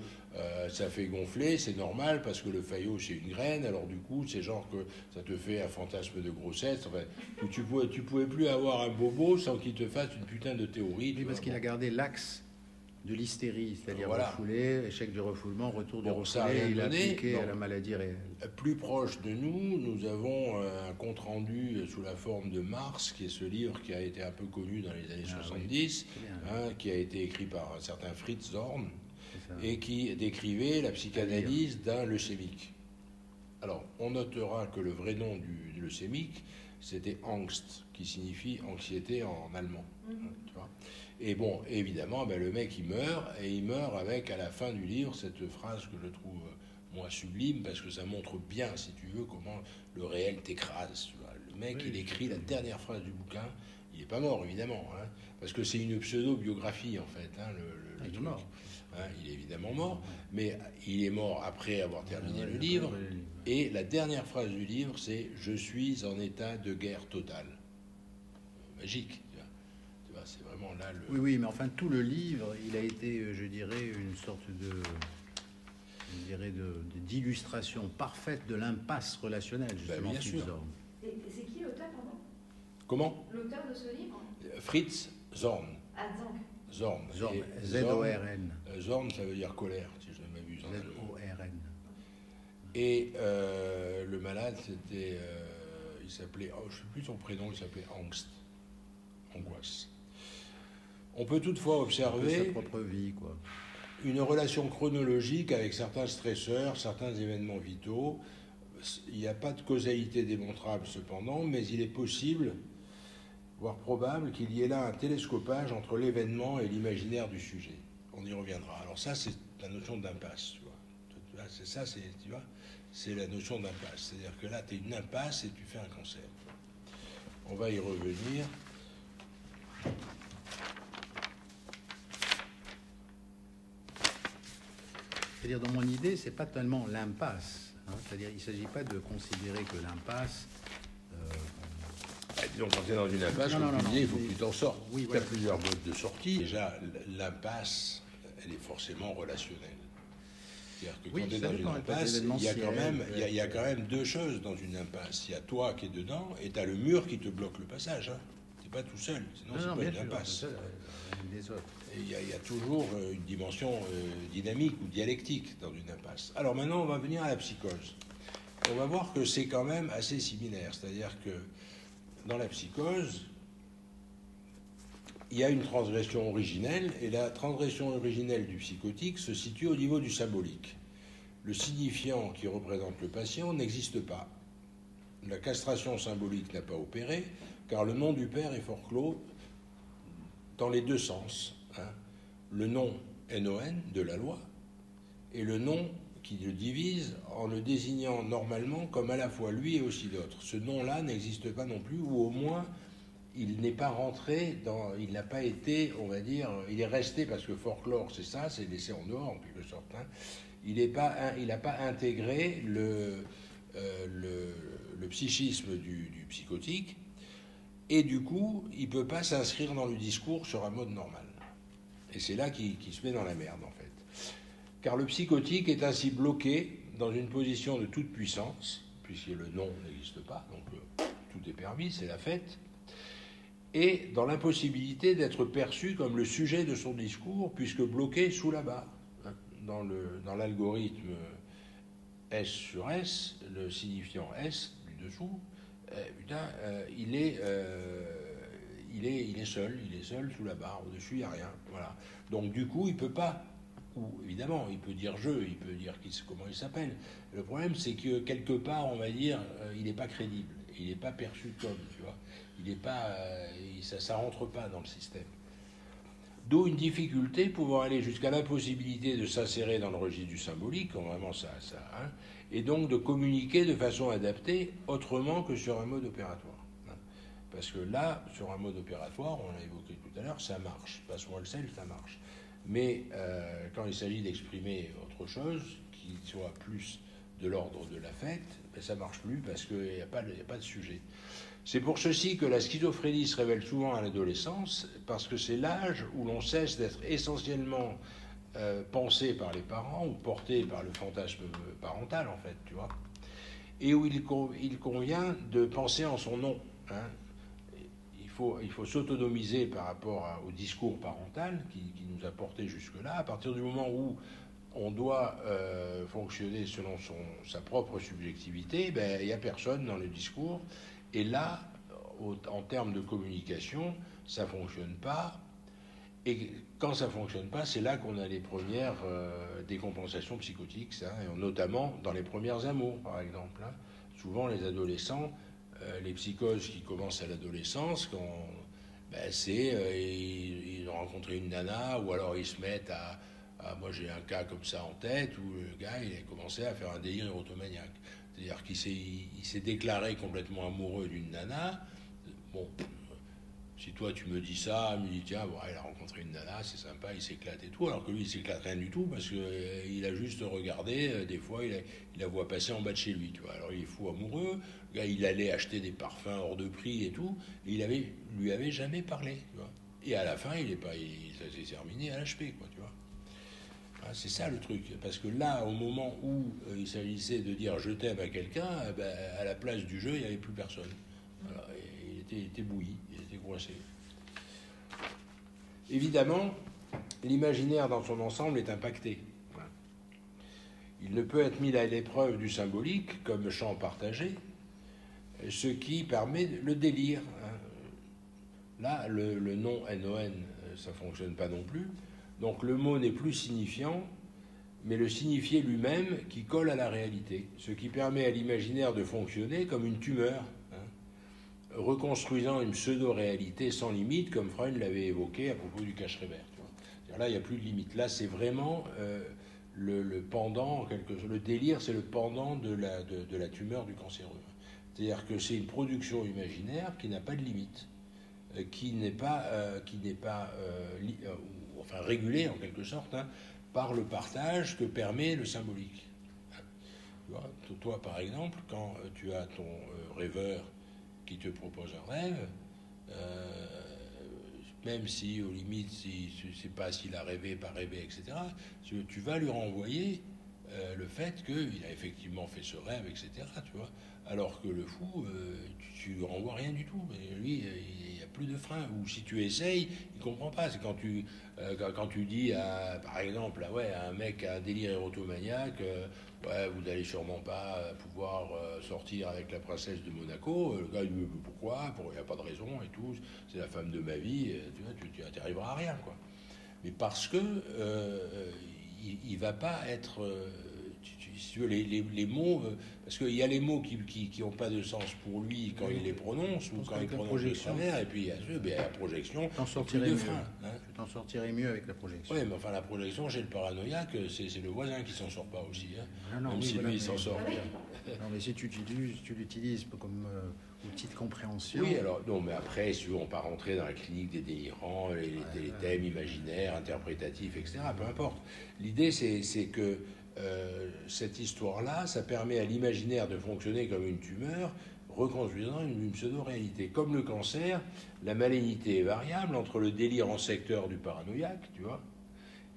ça fait gonfler, c'est normal, parce que le faillot, c'est une graine, alors du coup, c'est genre que ça te fait un fantasme de grossesse. Enfin, tu pouvais plus avoir un bobo sans qu'il te fasse une putain de théorie. Oui, parce qu'il a gardé l'axe de l'hystérie, c'est-à-dire voilà. Refoulé, échec du refoulement, retour du refoulé, il a appliqué à la maladie réelle. Plus proche de nous, nous avons un compte-rendu sous la forme de Mars, qui est ce livre qui a été un peu connu dans les années 70, oui. Qui a été écrit par un certain Fritz Zorn, et qui décrivait la psychanalyse d'un leucémique. Alors, on notera que le vrai nom du leucémique, c'était Angst, qui signifie anxiété en allemand. Tu vois. Et bon, évidemment, ben, le mec, il meurt, et il meurt avec, à la fin du livre, cette phrase que je trouve, moi, sublime, parce que ça montre bien, si tu veux, comment le réel t'écrase. Tu vois. Le mec, oui, il écrit la dernière phrase du bouquin, il n'est pas mort, évidemment, hein, parce que c'est une pseudo-biographie, en fait, hein, le truc. Mort. Hein, il est évidemment mort, mais il est mort après avoir terminé le livre, et la dernière phrase du livre, c'est « Je suis en état de guerre totale ». Magique. C'est vraiment là le... Oui, mais enfin, tout le livre, il a été, je dirais, une sorte d'illustration parfaite de l'impasse relationnelle, justement. Bien sûr. C'est qui l'auteur, pardon ? Comment ? L'auteur de ce livre ? Fritz Zorn. Ah, Zorn. Z-O-R-N. Zorn, ça veut dire colère, si je ne m'abuse. Z-O-R-N. Et le malade, c'était... il s'appelait... je ne sais plus son prénom, il s'appelait Angst. Angoisse. On peut toutefois observer sa propre vie, quoi. Une relation chronologique avec certains stresseurs, certains événements vitaux. Il n'y a pas de causalité démontrable cependant, mais il est possible, voire probable, qu'il y ait là un télescopage entre l'événement et l'imaginaire du sujet. On y reviendra. Alors ça, c'est la notion d'impasse. Tu vois. C'est ça, tu vois, c'est la notion d'impasse. C'est-à-dire que là, tu es une impasse et tu fais un cancer. On va y revenir. C'est-à-dire, dans mon idée, c'est pas tellement l'impasse. Hein, c'est-à-dire, il ne s'agit pas de considérer que l'impasse... Disons, quand tu es dans une impasse, il faut que tu t'en sortes. Oui, tu as plusieurs modes de sortie. Déjà, l'impasse, elle est forcément relationnelle. C'est-à-dire que quand tu es dans une impasse, il y a quand même deux choses dans une impasse. Il y a toi qui es dedans et tu as le mur qui te bloque le passage. Hein. Tu n'es pas tout seul, sinon c'est pas une impasse. Il y a toujours une dimension dynamique ou dialectique dans une impasse. Alors maintenant, on va venir à la psychose. On va voir que c'est quand même assez similaire. C'est-à-dire que dans la psychose, il y a une transgression originelle, et la transgression originelle du psychotique se situe au niveau du symbolique. Le signifiant qui représente le patient n'existe pas. La castration symbolique n'a pas opéré, car le nom du père est forclos dans les deux sens. Hein. Le nom NON de la loi et le nom qui le divise en le désignant normalement comme à la fois lui et aussi l'autre. Ce nom-là n'existe pas non plus, ou au moins il n'est pas rentré dans, il n'a pas été, on va dire, il est resté, parce que folklore c'est ça, c'est laissé en dehors en quelque sorte. Hein. Il n'a pas intégré le psychisme du psychotique, et du coup, il ne peut pas s'inscrire dans le discours sur un mode normal. Et c'est là qu'il se met dans la merde, en fait. Car le psychotique est ainsi bloqué dans une position de toute puissance, puisque le non n'existe pas, donc tout est permis, c'est la fête, et dans l'impossibilité d'être perçu comme le sujet de son discours, puisque bloqué sous la barre. Dans l'algorithme S sur S, le signifiant S du dessous, il est seul sous la barre, au-dessus il n'y a rien. Voilà. Donc du coup, il ne peut pas, ou évidemment, il peut dire je, il peut dire comment il s'appelle. Le problème, c'est que quelque part, on va dire, il n'est pas crédible, il n'est pas perçu comme, tu vois. Il n'est pas, ça rentre pas dans le système. D'où une difficulté pouvant aller jusqu'à l'impossibilité de s'insérer dans le registre du symbolique, quand vraiment et donc de communiquer de façon adaptée autrement que sur un mode opératoire. Parce que là, sur un mode opératoire, on l'a évoqué tout à l'heure, ça marche. Passe-moi le sel, ça marche. Mais quand il s'agit d'exprimer autre chose, qui soit plus de l'ordre de l'affect, ben ça ne marche plus parce qu'il n'y a pas de sujet. C'est pour ceci que la schizophrénie se révèle souvent à l'adolescence, parce que c'est l'âge où l'on cesse d'être essentiellement pensé par les parents ou porté par le fantasme parental, en fait, tu vois, et où il convient de penser en son nom. Hein. Il faut s'autonomiser par rapport au discours parental qui nous a porté jusque-là. À partir du moment où on doit fonctionner selon sa propre subjectivité, ben, il n'y a personne dans le discours. Et là, en termes de communication, ça ne fonctionne pas. Et quand ça ne fonctionne pas, c'est là qu'on a les premières décompensations psychotiques, notamment dans les premières amours, par exemple. Hein. Souvent, les adolescents, les psychoses qui commencent à l'adolescence, ils ont rencontré une nana, ou alors ils se mettent moi j'ai un cas comme ça en tête, où le gars, il a commencé à faire un délire érotomaniaque. C'est-à-dire qu'il s'est déclaré complètement amoureux d'une nana. Bon, si toi tu me dis ça, il me dit tiens, bon, il a rencontré une nana, c'est sympa, il s'éclate et tout, alors que lui il s'éclate rien du tout parce qu'il a juste regardé, des fois il la voit passer en bas de chez lui, tu vois. Alors il est fou amoureux, le gars il allait acheter des parfums hors de prix et tout, et lui avait jamais parlé, tu vois. Et à la fin, ça s'est terminé à l'HP, quoi, tu vois. C'est ça le truc, parce que là, au moment où il s'agissait de dire je t'aime à quelqu'un, à la place du jeu, il n'y avait plus personne. Voilà, il était bouilli, il était coincé. Évidemment, l'imaginaire dans son ensemble est impacté. Il ne peut être mis à l'épreuve du symbolique comme champ partagé, ce qui permet le délire. Là, le nom NON, ça ne fonctionne pas non plus. Donc le mot n'est plus signifiant, mais le signifié lui-même qui colle à la réalité, ce qui permet à l'imaginaire de fonctionner comme une tumeur, reconstruisant une pseudo-réalité sans limite, comme Freud l'avait évoqué à propos du Cache-Révers. Là, il n'y a plus de limite. Là, c'est vraiment le pendant, le délire, c'est le pendant de la tumeur du cancéreux. C'est-à-dire que c'est une production imaginaire qui n'a pas de limite, qui n'est pas régulée en quelque sorte par le partage que permet le symbolique. Tu vois, toi, par exemple, quand tu as ton rêveur qui te propose un rêve, même si, aux limites, si tu ne sais pas s'il a rêvé, pas rêvé, etc., tu vas lui renvoyer le fait qu'il a effectivement fait ce rêve, etc., tu vois. Alors que le fou, tu lui renvoies rien du tout. Mais lui, il n'y a plus de frein. Ou si tu essayes, il ne comprend pas. C'est quand tu dis, par exemple, à un mec à un délire érotomaniaque, vous n'allez sûrement pas pouvoir sortir avec la princesse de Monaco. Le gars, il dit, pourquoi ? Il n'y a pas de raison et tout. C'est la femme de ma vie. Tu n'arriveras à rien, quoi. Mais parce que il ne va pas être... si tu veux, les mots... parce qu'il y a les mots qui n'ont pas de sens pour lui quand il les prononce, ou quand il prononce le travers, et puis il y a la projection, t'en sortirais mieux. Tu t'en sortirais mieux avec la projection. Oui, mais enfin, la projection, j'ai le paranoïaque, c'est le voisin qui s'en sort pas aussi. Non, même si lui, il s'en sort bien. Non, mais si tu l'utilises comme outil de compréhension... Oui, alors, non, mais après, si on ne pas rentrer dans la clinique des délirants, les thèmes imaginaires, interprétatifs, etc., peu importe. L'idée, c'est que cette histoire-là, ça permet à l'imaginaire de fonctionner comme une tumeur, reconstruisant une pseudo-réalité. Comme le cancer, la malignité est variable entre le délire en secteur du paranoïaque, tu vois,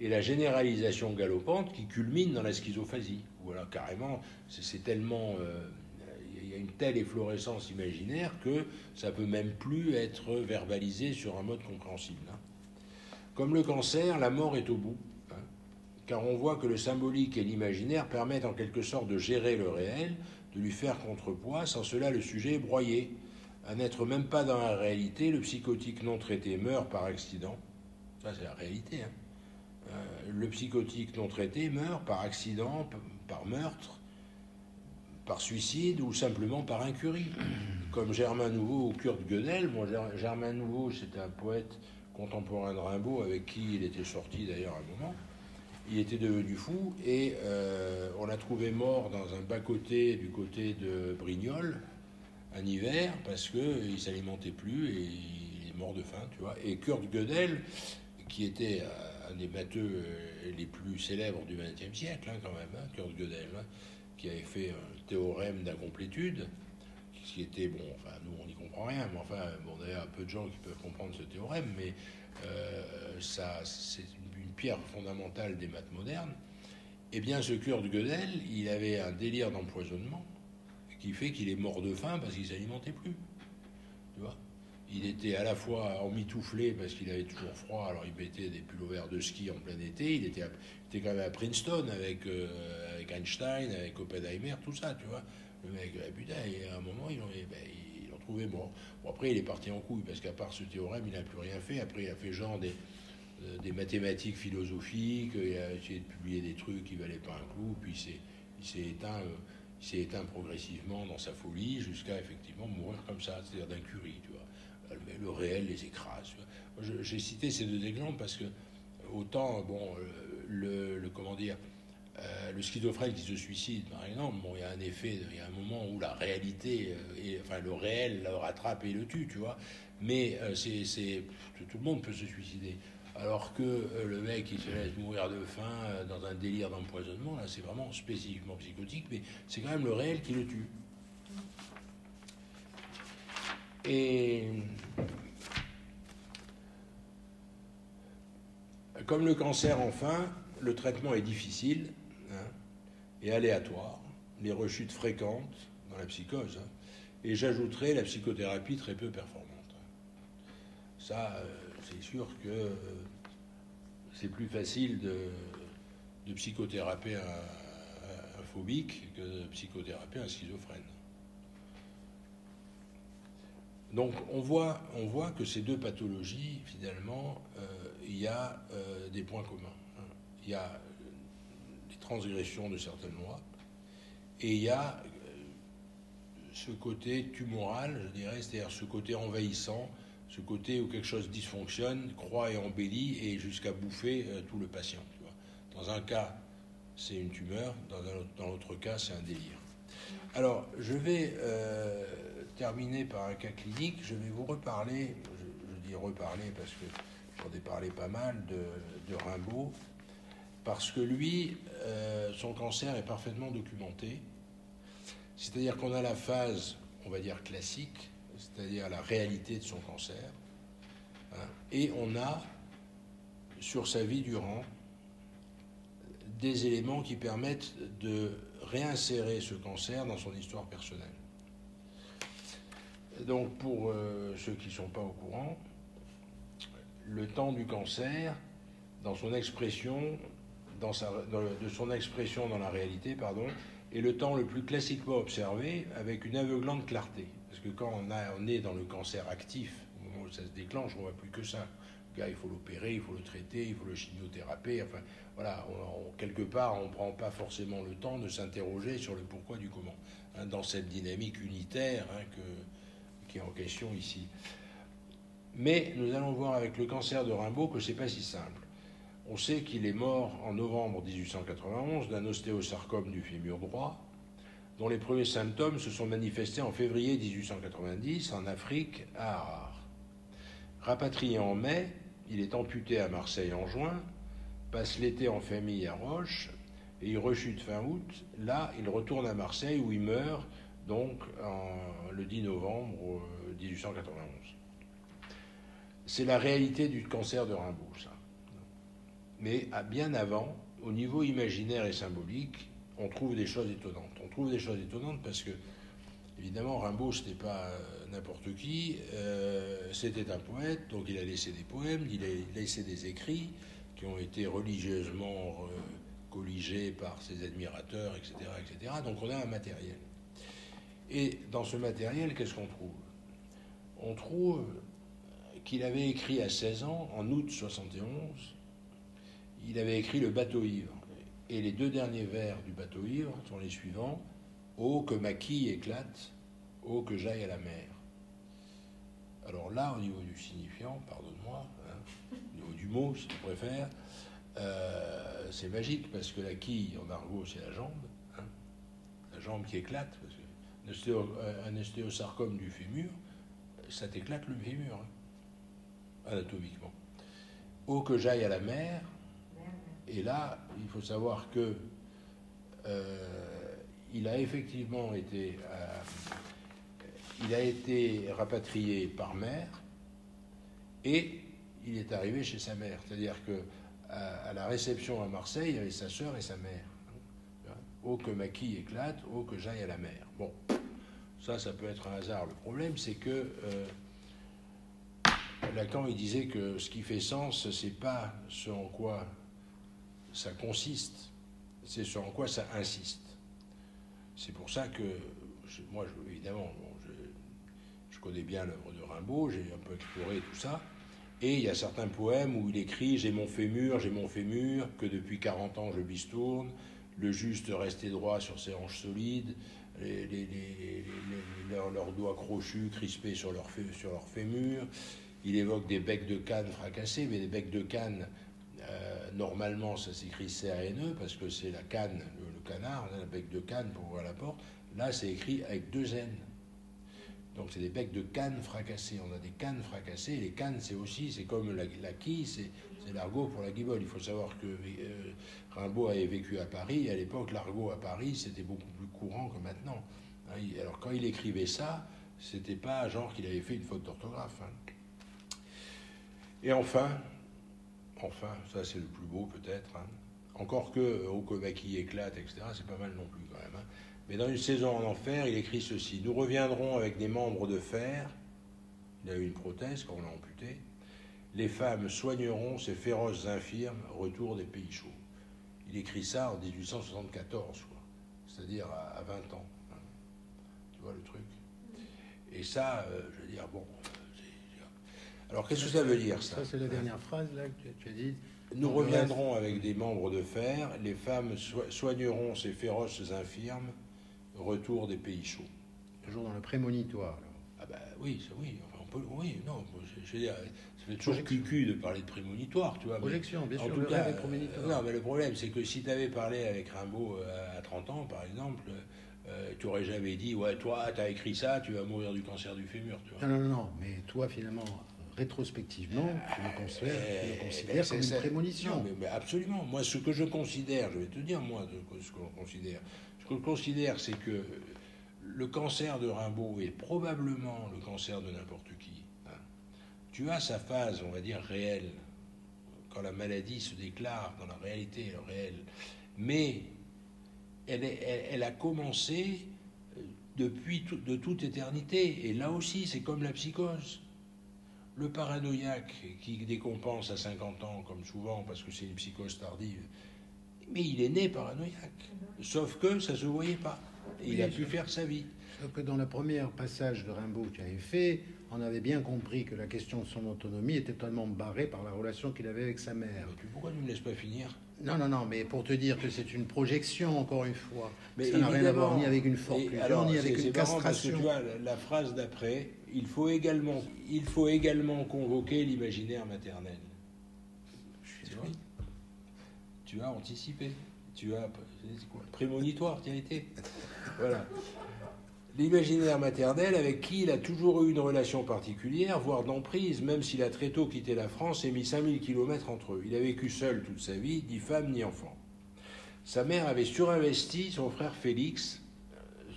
et la généralisation galopante qui culmine dans la schizophasie. Voilà, carrément, c'est tellement... il y a une telle efflorescence imaginaire que ça peut même plus être verbalisé sur un mode compréhensible. Hein. Comme le cancer, la mort est au bout, hein, car on voit que le symbolique et l'imaginaire permettent en quelque sorte de gérer le réel, de lui faire contrepoids, sans cela le sujet est broyé. À n'être même pas dans la réalité, le psychotique non traité meurt par accident. Ça, c'est la réalité. Hein. Le psychotique non traité meurt par accident, par meurtre, par suicide ou simplement par incurie. Comme Germain Nouveau ou Kurt Gödel. Bon, Germain Nouveau, c'était un poète contemporain de Rimbaud, avec qui il était sorti d'ailleurs à un moment. Il était devenu fou et on l'a trouvé mort dans un bas-côté du côté de Brignoles, un hiver, parce qu'il ne s'alimentait plus et il est mort de faim, tu vois. Et Kurt Gödel, qui était un des matheux les plus célèbres du XXe siècle, hein, quand même, hein, Kurt Gödel, hein, qui avait fait un théorème d'incomplétude, qui était, bon, enfin, nous, on n'y comprend rien, mais enfin, bon, d'ailleurs, peu de gens qui peuvent comprendre ce théorème, mais ça, c'est une pierre fondamentale des maths modernes. Eh bien, ce Kurt Gödel, il avait un délire d'empoisonnement qui fait qu'il est mort de faim parce qu'il ne s'alimentait plus. Tu vois ? Il était à la fois emmitouflé parce qu'il avait toujours froid, alors il mettait des pullovers de ski en plein été. Il était quand même à Princeton avec Einstein, avec Oppenheimer, tout ça, tu vois. Le mec, putain, et à un moment, ils l'ont trouvé mort. Bon, après, il est parti en couille parce qu'à part ce théorème, il n'a plus rien fait. Après, il a fait genre des mathématiques philosophiques, il a essayé de publier des trucs qui ne valaient pas un clou, puis il s'est éteint progressivement dans sa folie jusqu'à effectivement mourir comme ça, c'est-à-dire d'incurie, tu vois. Le réel les écrase. J'ai cité ces deux exemples parce que autant, bon, comment dire, le schizophrène qui se suicide, par exemple, bon, il y a un effet, il y a un moment où la réalité, enfin le réel le rattrape et le tue, tu vois. Mais tout le monde peut se suicider. Alors que le mec qui se laisse mourir de faim dans un délire d'empoisonnement, là, c'est vraiment spécifiquement psychotique, mais c'est quand même le réel qui le tue. Et comme le cancer, enfin, le traitement est difficile, hein, et aléatoire, les rechutes fréquentes dans la psychose, hein, et j'ajouterai la psychothérapie très peu performante. Ça, c'est sûr que c'est plus facile de psychothéraper un phobique que de psychothéraper un schizophrène. Donc on voit que ces deux pathologies, finalement, il y a des points communs. Hein. Il y a des transgressions de certaines lois, et il y a ce côté tumoral, je dirais, c'est-à-dire ce côté envahissant, ce côté où quelque chose dysfonctionne, croît et embellit, et jusqu'à bouffer tout le patient. Tu vois. Dans un cas, c'est une tumeur, dans l'autre cas, c'est un délire. Alors, je vais terminer par un cas clinique. Je vais vous reparler, je dis reparler parce que j'en ai parlé pas mal de Rimbaud, parce que lui, son cancer est parfaitement documenté. C'est-à-dire qu'on a la phase, on va dire, classique, c'est-à-dire la réalité de son cancer, hein, et on a, sur sa vie durant, des éléments qui permettent de réinsérer ce cancer dans son histoire personnelle. Donc, pour ceux qui ne sont pas au courant, le temps du cancer, dans son expression, de son expression dans la réalité, est le temps le plus classiquement observé avec une aveuglante clarté. Parce que quand on est dans le cancer actif, au moment où ça se déclenche, on ne voit plus que ça. Le gars, il faut l'opérer, il faut le traiter, il faut le chimiothéraper. Enfin, voilà, quelque part, on ne prend pas forcément le temps de s'interroger sur le pourquoi du comment, hein, dans cette dynamique unitaire, hein, qui est en question ici. Mais nous allons voir avec le cancer de Rimbaud que ce n'est pas si simple. On sait qu'il est mort en novembre 1891 d'un ostéosarcome du fémur droit, dont les premiers symptômes se sont manifestés en février 1890 en Afrique, à Harare. Rapatrié en mai, il est amputé à Marseille en juin, passe l'été en famille à Roche, et il rechute fin août. Là, il retourne à Marseille où il meurt donc le 10 novembre 1891. C'est la réalité du cancer de Rimbaud, ça. Mais bien avant, au niveau imaginaire et symbolique, on trouve des choses étonnantes. On trouve des choses étonnantes parce que, évidemment, Rimbaud, c'était pas n'importe qui, c'était un poète, donc il a laissé des poèmes, il a laissé des écrits qui ont été religieusement colligés par ses admirateurs, etc., etc. Donc on a un matériel. Et dans ce matériel, qu'est-ce qu'on trouve? On trouve qu'il avait écrit à 16 ans, en août 71, il avait écrit Le bateau ivre. Et les deux derniers vers du bateau ivre sont les suivants. Oh, que ma quille éclate, oh, que j'aille à la mer. Alors là, au niveau du signifiant, pardonne-moi, au niveau du mot, si tu préfères, c'est magique, parce que la quille, en argot, c'est la jambe. La jambe qui éclate, parce qu'un ostéosarcome du fémur, ça t'éclate le fémur, anatomiquement. Oh, que j'aille à la mer. Et là, il faut savoir que il a effectivement été rapatrié par mer et il est arrivé chez sa mère. C'est-à-dire que à la réception à Marseille, il y avait sa sœur et sa mère. Oh, que ma quille éclate, oh, que j'aille à la mer. Bon, ça peut être un hasard. Le problème, c'est que Lacan, il disait que ce qui fait sens, c'est pas ce en quoi ça consiste, c'est ce en quoi ça insiste. C'est pour ça que, moi, évidemment, je connais bien l'œuvre de Rimbaud, j'ai un peu exploré tout ça, et il y a certains poèmes où il écrit « J'ai mon fémur, que depuis 40 ans je bistourne, le juste resté droit sur ses hanches solides, leurs doigts crochus crispés sur leur fémur. » Il évoque des becs de canne fracassés, mais des becs de canne, normalement, ça s'écrit C-A-N-E, parce que c'est la canne, le canard, le bec de canne pour ouvrir la porte. Là, c'est écrit avec 2 N. Donc, c'est des becs de canne fracassés. On a des cannes fracassées. Et les cannes, c'est comme la quille, c'est l'argot pour la guibole. Il faut savoir que Rimbaud avait vécu à Paris. Et à l'époque, l'argot à Paris, c'était beaucoup plus courant que maintenant. Alors, quand il écrivait ça, c'était pas genre qu'il avait fait une faute d'orthographe. Et enfin, ça c'est le plus beau peut-être, encore que au combat qui éclate, etc., c'est pas mal non plus quand même. Mais dans Une saison en enfer, il écrit ceci: nous reviendrons avec des membres de fer, il a eu une prothèse quand on l'a amputé, les femmes soigneront ces féroces infirmes, retour des pays chauds. Il écrit ça en 1874, c'est-à-dire à 20 ans. Tu vois le truc? Et ça, je veux dire, bon... Alors, qu'est-ce que ça veut dire, ça? Ça, c'est la dernière phrase, là, que tu as dit. Nous reviendrons avec des membres de fer, les femmes soigneront ces féroces infirmes, retour des pays chauds. Toujours dans le prémonitoire, alors. Ah ben oui, enfin, on peut, oui, non, je veux dire, ça fait toujours cucu de parler de prémonitoire, tu vois. Projection, bien sûr, en tout cas, prémonitoire. Non, mais le problème, c'est que si tu avais parlé avec Rimbaud à 30 ans, par exemple... tu n'aurais jamais dit, ouais, toi, tu as écrit ça, tu vas mourir du cancer du fémur, tu vois. Non, mais toi, finalement, rétrospectivement, tu le considères comme une prémonition. Non, mais absolument. Moi, ce que je considère, je vais te dire, moi, ce que l'on considère. Ce que je considère, c'est que le cancer de Rimbaud est probablement le cancer de n'importe qui. Tu as sa phase, on va dire, réelle, quand la maladie se déclare dans la réalité, le réel. Mais elle a commencé de toute éternité. Et là aussi, c'est comme la psychose. Le paranoïaque qui décompense à 50 ans, comme souvent, parce que c'est une psychose tardive, mais il est né paranoïaque. Sauf que ça ne se voyait pas. Et il a pu faire sa vie. Sauf que dans le premier passage de Rimbaud que tu avais fait, on avait bien compris que la question de son autonomie était totalement barrée par la relation qu'il avait avec sa mère. Pourquoi tu ne me laisses pas finir ? Non, mais pour te dire que c'est une projection, encore une fois. Mais ça n'a rien à voir ni avec une forclusion, ni avec une castration. Parce que tu vois, la phrase d'après, il faut également convoquer l'imaginaire maternel. Tu as anticipé. Tu as prémonitoire, tu as été. Voilà. L'imaginaire maternel avec qui il a toujours eu une relation particulière, voire d'emprise, même s'il a très tôt quitté la France et mis 5000 kilomètres entre eux. Il a vécu seul toute sa vie, ni femme ni enfant. Sa mère avait surinvesti son frère Félix,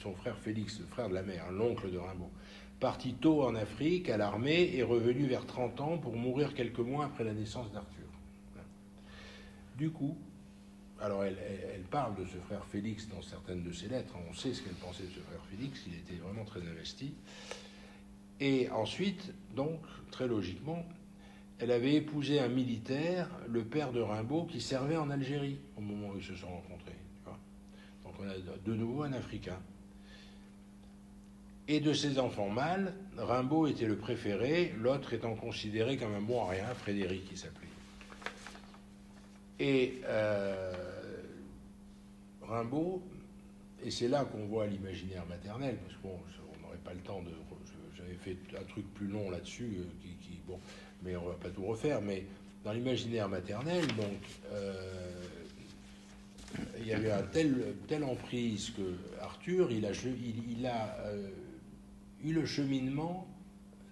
le frère de la mère, l'oncle de Rimbaud, parti tôt en Afrique à l'armée et revenu vers 30 ans pour mourir quelques mois après la naissance d'Arthur. Du coup, alors elle parle de ce frère Félix dans certaines de ses lettres, on sait ce qu'elle pensait de ce frère Félix, il était vraiment très investi. Et ensuite, donc, très logiquement, elle avait épousé un militaire, le père de Rimbaud, qui servait en Algérie au moment où ils se sont rencontrés. Tu vois. Donc on a de nouveau un Africain. Et de ses enfants mâles, Rimbaud était le préféré, l'autre étant considéré comme un bon à rien, Frédéric il s'appelait. Et Rimbaud, et c'est là qu'on voit l'imaginaire maternel, parce qu'on n'aurait pas le temps de... J'avais fait un truc plus long là-dessus, bon, mais on ne va pas tout refaire, mais dans l'imaginaire maternel, donc, il y avait telle emprise que Arthur, il a eu le cheminement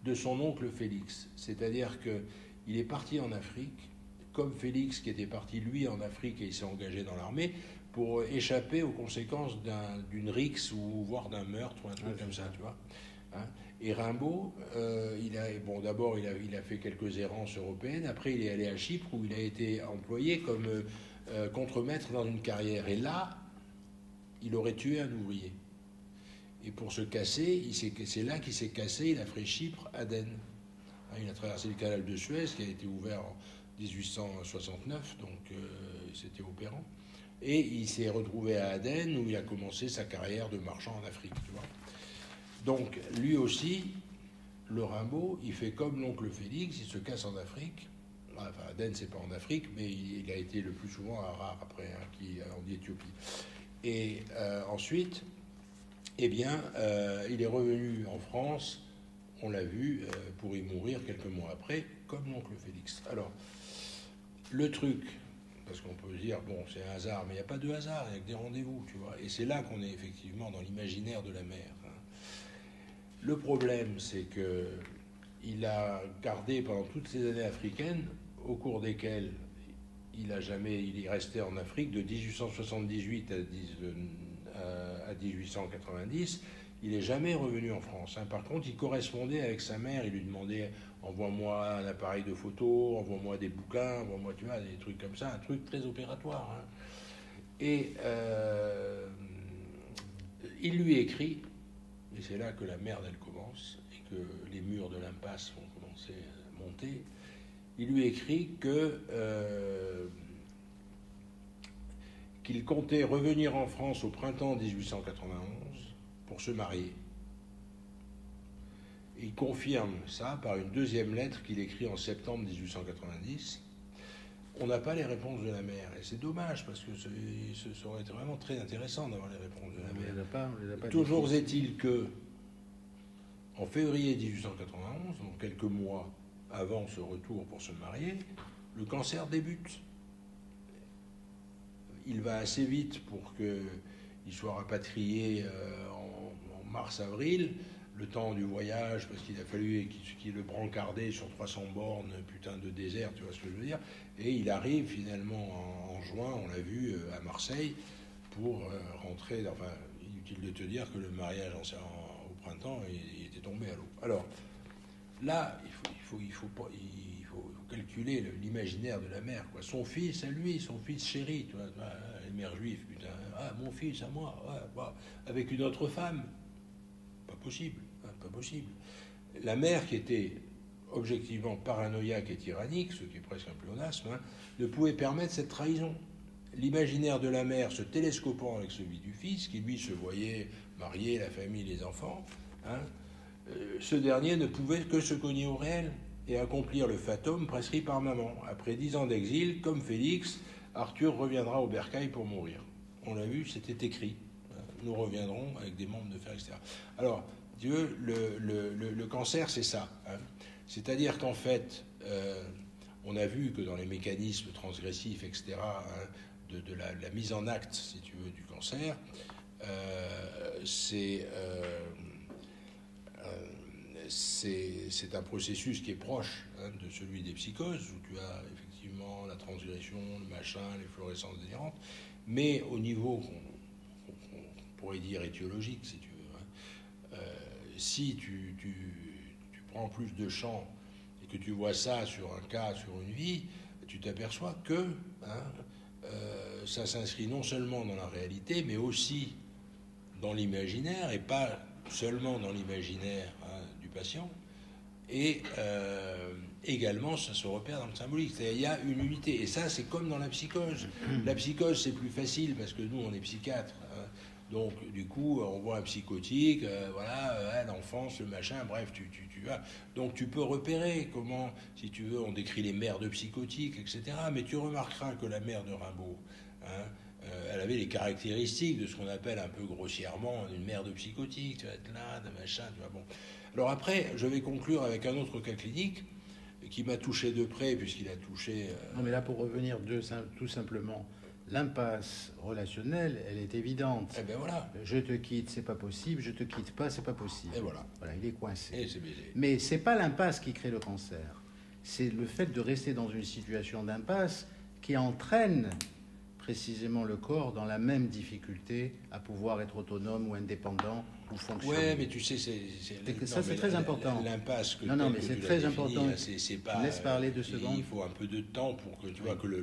de son oncle Félix. C'est-à-dire qu'il est parti en Afrique, comme Félix qui était parti lui en Afrique et il s'est engagé dans l'armée, pour échapper aux conséquences d'une rixe ou voire d'un meurtre ou un truc comme ça, tu vois. Hein. Et Rimbaud, d'abord il a fait quelques errances européennes, après il est allé à Chypre où il a été employé comme contremaître dans une carrière. Et là, il aurait tué un ouvrier. Et pour se casser, c'est là qu'il s'est cassé, il a fait Chypre-Aden. Il a traversé le canal de Suez qui a été ouvert en 1869, donc c'était opérant. Et il s'est retrouvé à Aden où il a commencé sa carrière de marchand en Afrique, tu vois. Donc lui aussi, le Rimbaud, il fait comme l'oncle Félix, il se casse en Afrique. Enfin, Aden, c'est pas en Afrique, mais il a été le plus souvent à Harar après, en Éthiopie. Et ensuite, eh bien, il est revenu en France, on l'a vu, pour y mourir quelques mois après, comme l'oncle Félix. Alors, le truc, parce qu'on peut se dire, bon, c'est un hasard, mais il n'y a pas de hasard, il n'y a que des rendez-vous, tu vois. Et c'est là qu'on est effectivement dans l'imaginaire de la mère. Hein. Le problème, c'est qu'il a gardé pendant toutes ces années africaines, au cours desquelles il est resté en Afrique de 1878 à 1890, il n'est jamais revenu en France. Hein. Par contre, il correspondait avec sa mère, il lui demandait « envoie-moi un appareil de photo, envoie-moi des bouquins, envoie-moi, tu vois, des trucs comme ça, un truc très opératoire. Hein. » Et il lui écrit, et c'est là que la merde, elle commence, et que les murs de l'impasse vont commencer à monter, il lui écrit qu'il comptait revenir en France au printemps 1891 pour se marier. Et il confirme ça par une deuxième lettre qu'il écrit en septembre 1890. On n'a pas les réponses de la mère. Et c'est dommage, parce que ça aurait été vraiment très intéressant d'avoir les réponses de la mère. On les a pas Toujours est-il que, en février 1891, donc quelques mois avant ce retour pour se marier, le cancer débute. Il va assez vite pour qu'il soit rapatrié en mars-avril, le temps du voyage, parce qu'il a fallu qu'il le brancardait sur 300 bornes, putain de désert, tu vois ce que je veux dire. Et il arrive finalement en juin, on l'a vu, à Marseille, pour rentrer. Enfin, inutile de te dire que le mariage au printemps, il était tombé à l'eau. Alors, là, il faut calculer l'imaginaire de la mère, quoi. Son fils à lui, son fils chéri, tu vois, les mères juives, putain, mon fils à moi, avec une autre femme, pas possible, hein, pas possible. La mère qui était objectivement paranoïaque et tyrannique, ce qui est presque un pléonasme, hein, ne pouvait permettre cette trahison. L'imaginaire de la mère se télescopant avec celui du fils, qui lui se voyait marier, la famille, les enfants, hein, ce dernier ne pouvait que se cogner au réel et accomplir le fatum prescrit par maman. Après 10 ans d'exil, comme Félix, Arthur reviendra au bercail pour mourir. On l'a vu, c'était écrit. Nous reviendrons avec des membres de fer, etc. Alors, Dieu, le cancer, c'est ça. Hein. C'est-à-dire qu'en fait, on a vu que dans les mécanismes transgressifs, etc., hein, de la mise en acte, si tu veux, du cancer, c'est un processus qui est proche, hein, de celui des psychoses, où tu as effectivement la transgression, le machin, l'efflorescence délirantes, Mais au niveau qu'on pourrait dire étiologique, si tu veux, hein, si tu prends plus de champs et que tu vois ça sur un cas, sur une vie, tu t'aperçois que ça s'inscrit non seulement dans la réalité, mais aussi dans l'imaginaire, et pas seulement dans l'imaginaire du patient, et également ça se repère dans le symbolique. C'est-à-dire il y a une unité, et ça c'est comme dans la psychose. La psychose c'est plus facile parce que nous on est psychiatres, hein. Donc du coup on voit un psychotique, voilà, l'enfance, le machin, bref, tu vas. Donc tu peux repérer comment, si tu veux, on décrit les mères de psychotiques, etc. Mais tu remarqueras que la mère de Rimbaud, hein, elle avait les caractéristiques de ce qu'on appelle un peu grossièrement une mère de psychotique, tu vas être là, de machin, tu vois, bon. Alors après, je vais conclure avec un autre cas clinique qui m'a touché de près, puisqu'il a touché... Non, mais là, pour revenir tout simplement, l'impasse relationnelle, elle est évidente. Eh ben voilà. Je te quitte, c'est pas possible. Je te quitte pas, c'est pas possible. Et voilà. Voilà, il est coincé. Et c'est baisé. Mais c'est pas l'impasse qui crée le cancer. C'est le fait de rester dans une situation d'impasse qui entraîne précisément le corps dans la même difficulté à pouvoir être autonome ou indépendant ou fonctionner. Ouais, mais tu sais, c'est très important. L'impasse que non, mais que c'est tu très l'as important. définie, c'est pas. Laisse parler 2 secondes. Il faut un peu de temps pour que tu vois que le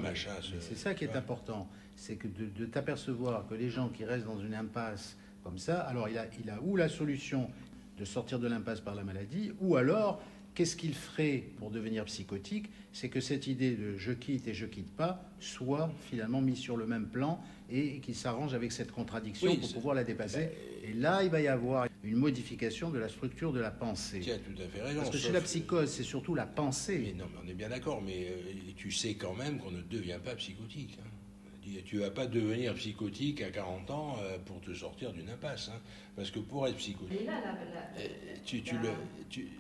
machin. C'est ça qui est important, c'est que de t'apercevoir que les gens qui restent dans une impasse comme ça, alors il a ou la solution de sortir de l'impasse par la maladie, ou alors qu'est-ce qu'il ferait pour devenir psychotique? C'est que cette idée de je quitte et je quitte pas soit finalement mise sur le même plan et qu'il s'arrange avec cette contradiction pour pouvoir la dépasser. Et là, il va y avoir une modification de la structure de la pensée. Tu as tout à fait raison. Parce que chez la psychose, c'est surtout la pensée. Mais non, mais on est bien d'accord, mais tu sais quand même qu'on ne devient pas psychotique. Hein. Tu ne vas pas devenir psychotique à 40 ans pour te sortir d'une impasse. Hein. Parce que pour être psychotique... Et là,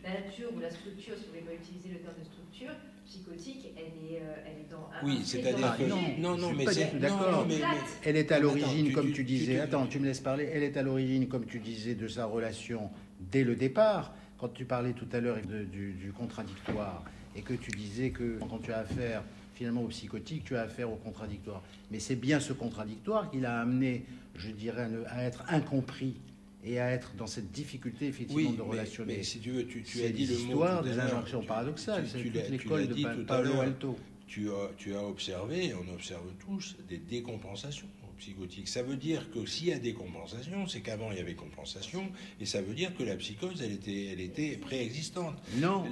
la nature ou la structure, si vous voulez pas utiliser le terme de structure, psychotique, elle est dans... Oui, c'est-à-dire que... Non, mais c'est... D'accord, mais elle est à l'origine, comme tu disais... Attends, tu me laisses parler. Elle est à l'origine, comme tu disais, de sa relation dès le départ. Quand tu parlais tout à l'heure du contradictoire, et que tu disais que quand tu as affaire... finalement au psychotique, tu as affaire au contradictoire. Mais c'est bien ce contradictoire qui l'a amené, je dirais, à être incompris et à être dans cette difficulté, effectivement, de relationner. Mais si tu veux, tu as dit l'histoire des injonctions paradoxales. C'est toute l'école de Palo Alto. Tu as observé, on observe tous, des décompensations psychotiques. Ça veut dire que s'il y a décompensation, c'est qu'avant il y avait compensation, et ça veut dire que la psychose, elle était préexistante. Non,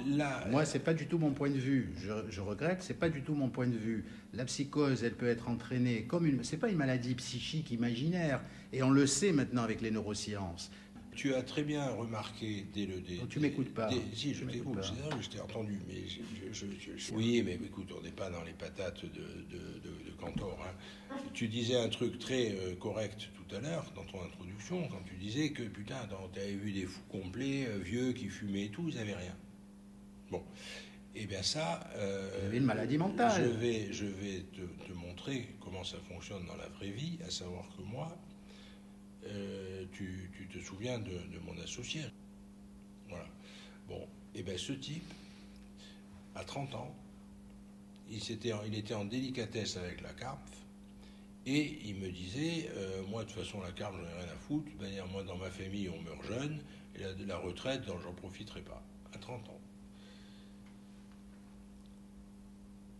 moi c'est pas du tout mon point de vue. Je regrette, c'est pas du tout mon point de vue. La psychose, elle peut être entraînée comme c'est pas une maladie psychique imaginaire, et on le sait maintenant avec les neurosciences. Tu as très bien remarqué dès le début. Tu m'écoutes pas. Si, je t'écoute. Je t'ai entendu, mais oui, mais écoute, on n'est pas dans les patates de Cantor. Hein. Tu disais un truc très correct tout à l'heure dans ton introduction, quand tu disais que putain, tu avais vu des fous complets, vieux qui fumaient et tout, ils n'avaient rien. Bon, et bien ça. Vous avez une maladie mentale. Je vais te montrer comment ça fonctionne dans la vraie vie, à savoir que moi. Tu te souviens de mon associé. Voilà. Bon, et bien ce type, à 30 ans, il était en délicatesse avec la CARF, et il me disait, moi de toute façon la CARF, j'en ai rien à foutre, d'ailleurs moi dans ma famille on meurt jeune, et la retraite, j'en profiterai pas, à 30 ans.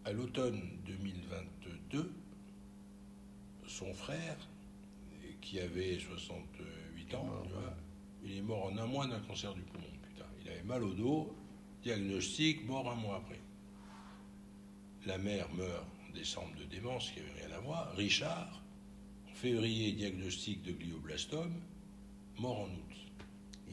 À l'automne 2022, son frère, qui avait 68 ans, tu vois, il est mort en un mois d'un cancer du poumon, putain. Il avait mal au dos, diagnostic, mort un mois après. La mère meurt en décembre de démence, qui n'avait rien à voir. Richard, en février, diagnostic de glioblastome, mort en août.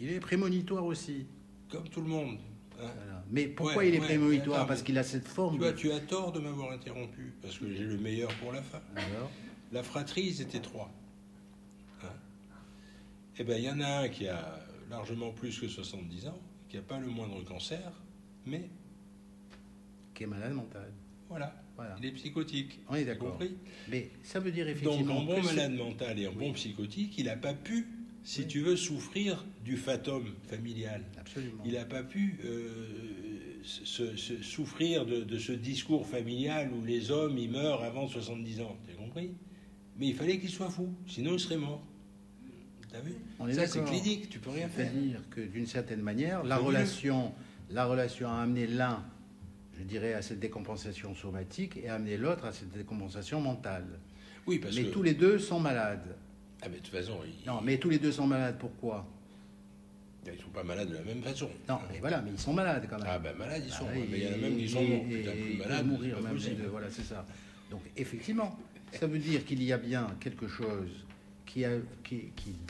Il est prémonitoire aussi. Comme tout le monde. Hein. Voilà. Mais pourquoi il est prémonitoire? Parce qu'il a cette forme. Tu as tort de m'avoir interrompu, parce que j'ai le meilleur pour la fin. Alors la fratrie, ils étaient 3. Eh bien, il y en a un qui a largement plus que 70 ans, qui n'a pas le moindre cancer, mais... qui est malade mental. Voilà. Il est psychotique. On est d'accord. Compris? Mais ça veut dire effectivement... Donc, en bon malade mental et en bon psychotique, il n'a pas pu, si tu veux, souffrir du fatum familial. Absolument. Il n'a pas pu souffrir de ce discours familial où les hommes, ils meurent avant 70 ans. T'as compris? compris. Mais il fallait qu'il soit fou, sinon il serait mort. T'as vu? On est Ça, c'est d'accord. clinique, tu peux rien faire. C'est-à-dire que d'une certaine manière, la C'est mieux. relation a amené l'un, je dirais, à cette décompensation somatique et a amené l'autre à cette décompensation mentale. Oui, parce Mais que... tous les deux sont malades. Ah, mais de toute façon, Non, mais tous les deux sont malades, pourquoi? ils ne sont pas malades de la même façon. Non, mais voilà, mais ils sont malades quand même. Ah, ben malades, ils sont. Ah, mais il y en a et- même qui sont et- morts. Putain, et- plus et malades, mourir c'est pas même, possible. voilà, c'est ça. Donc, effectivement, ça veut dire qu'il y a bien quelque chose qui,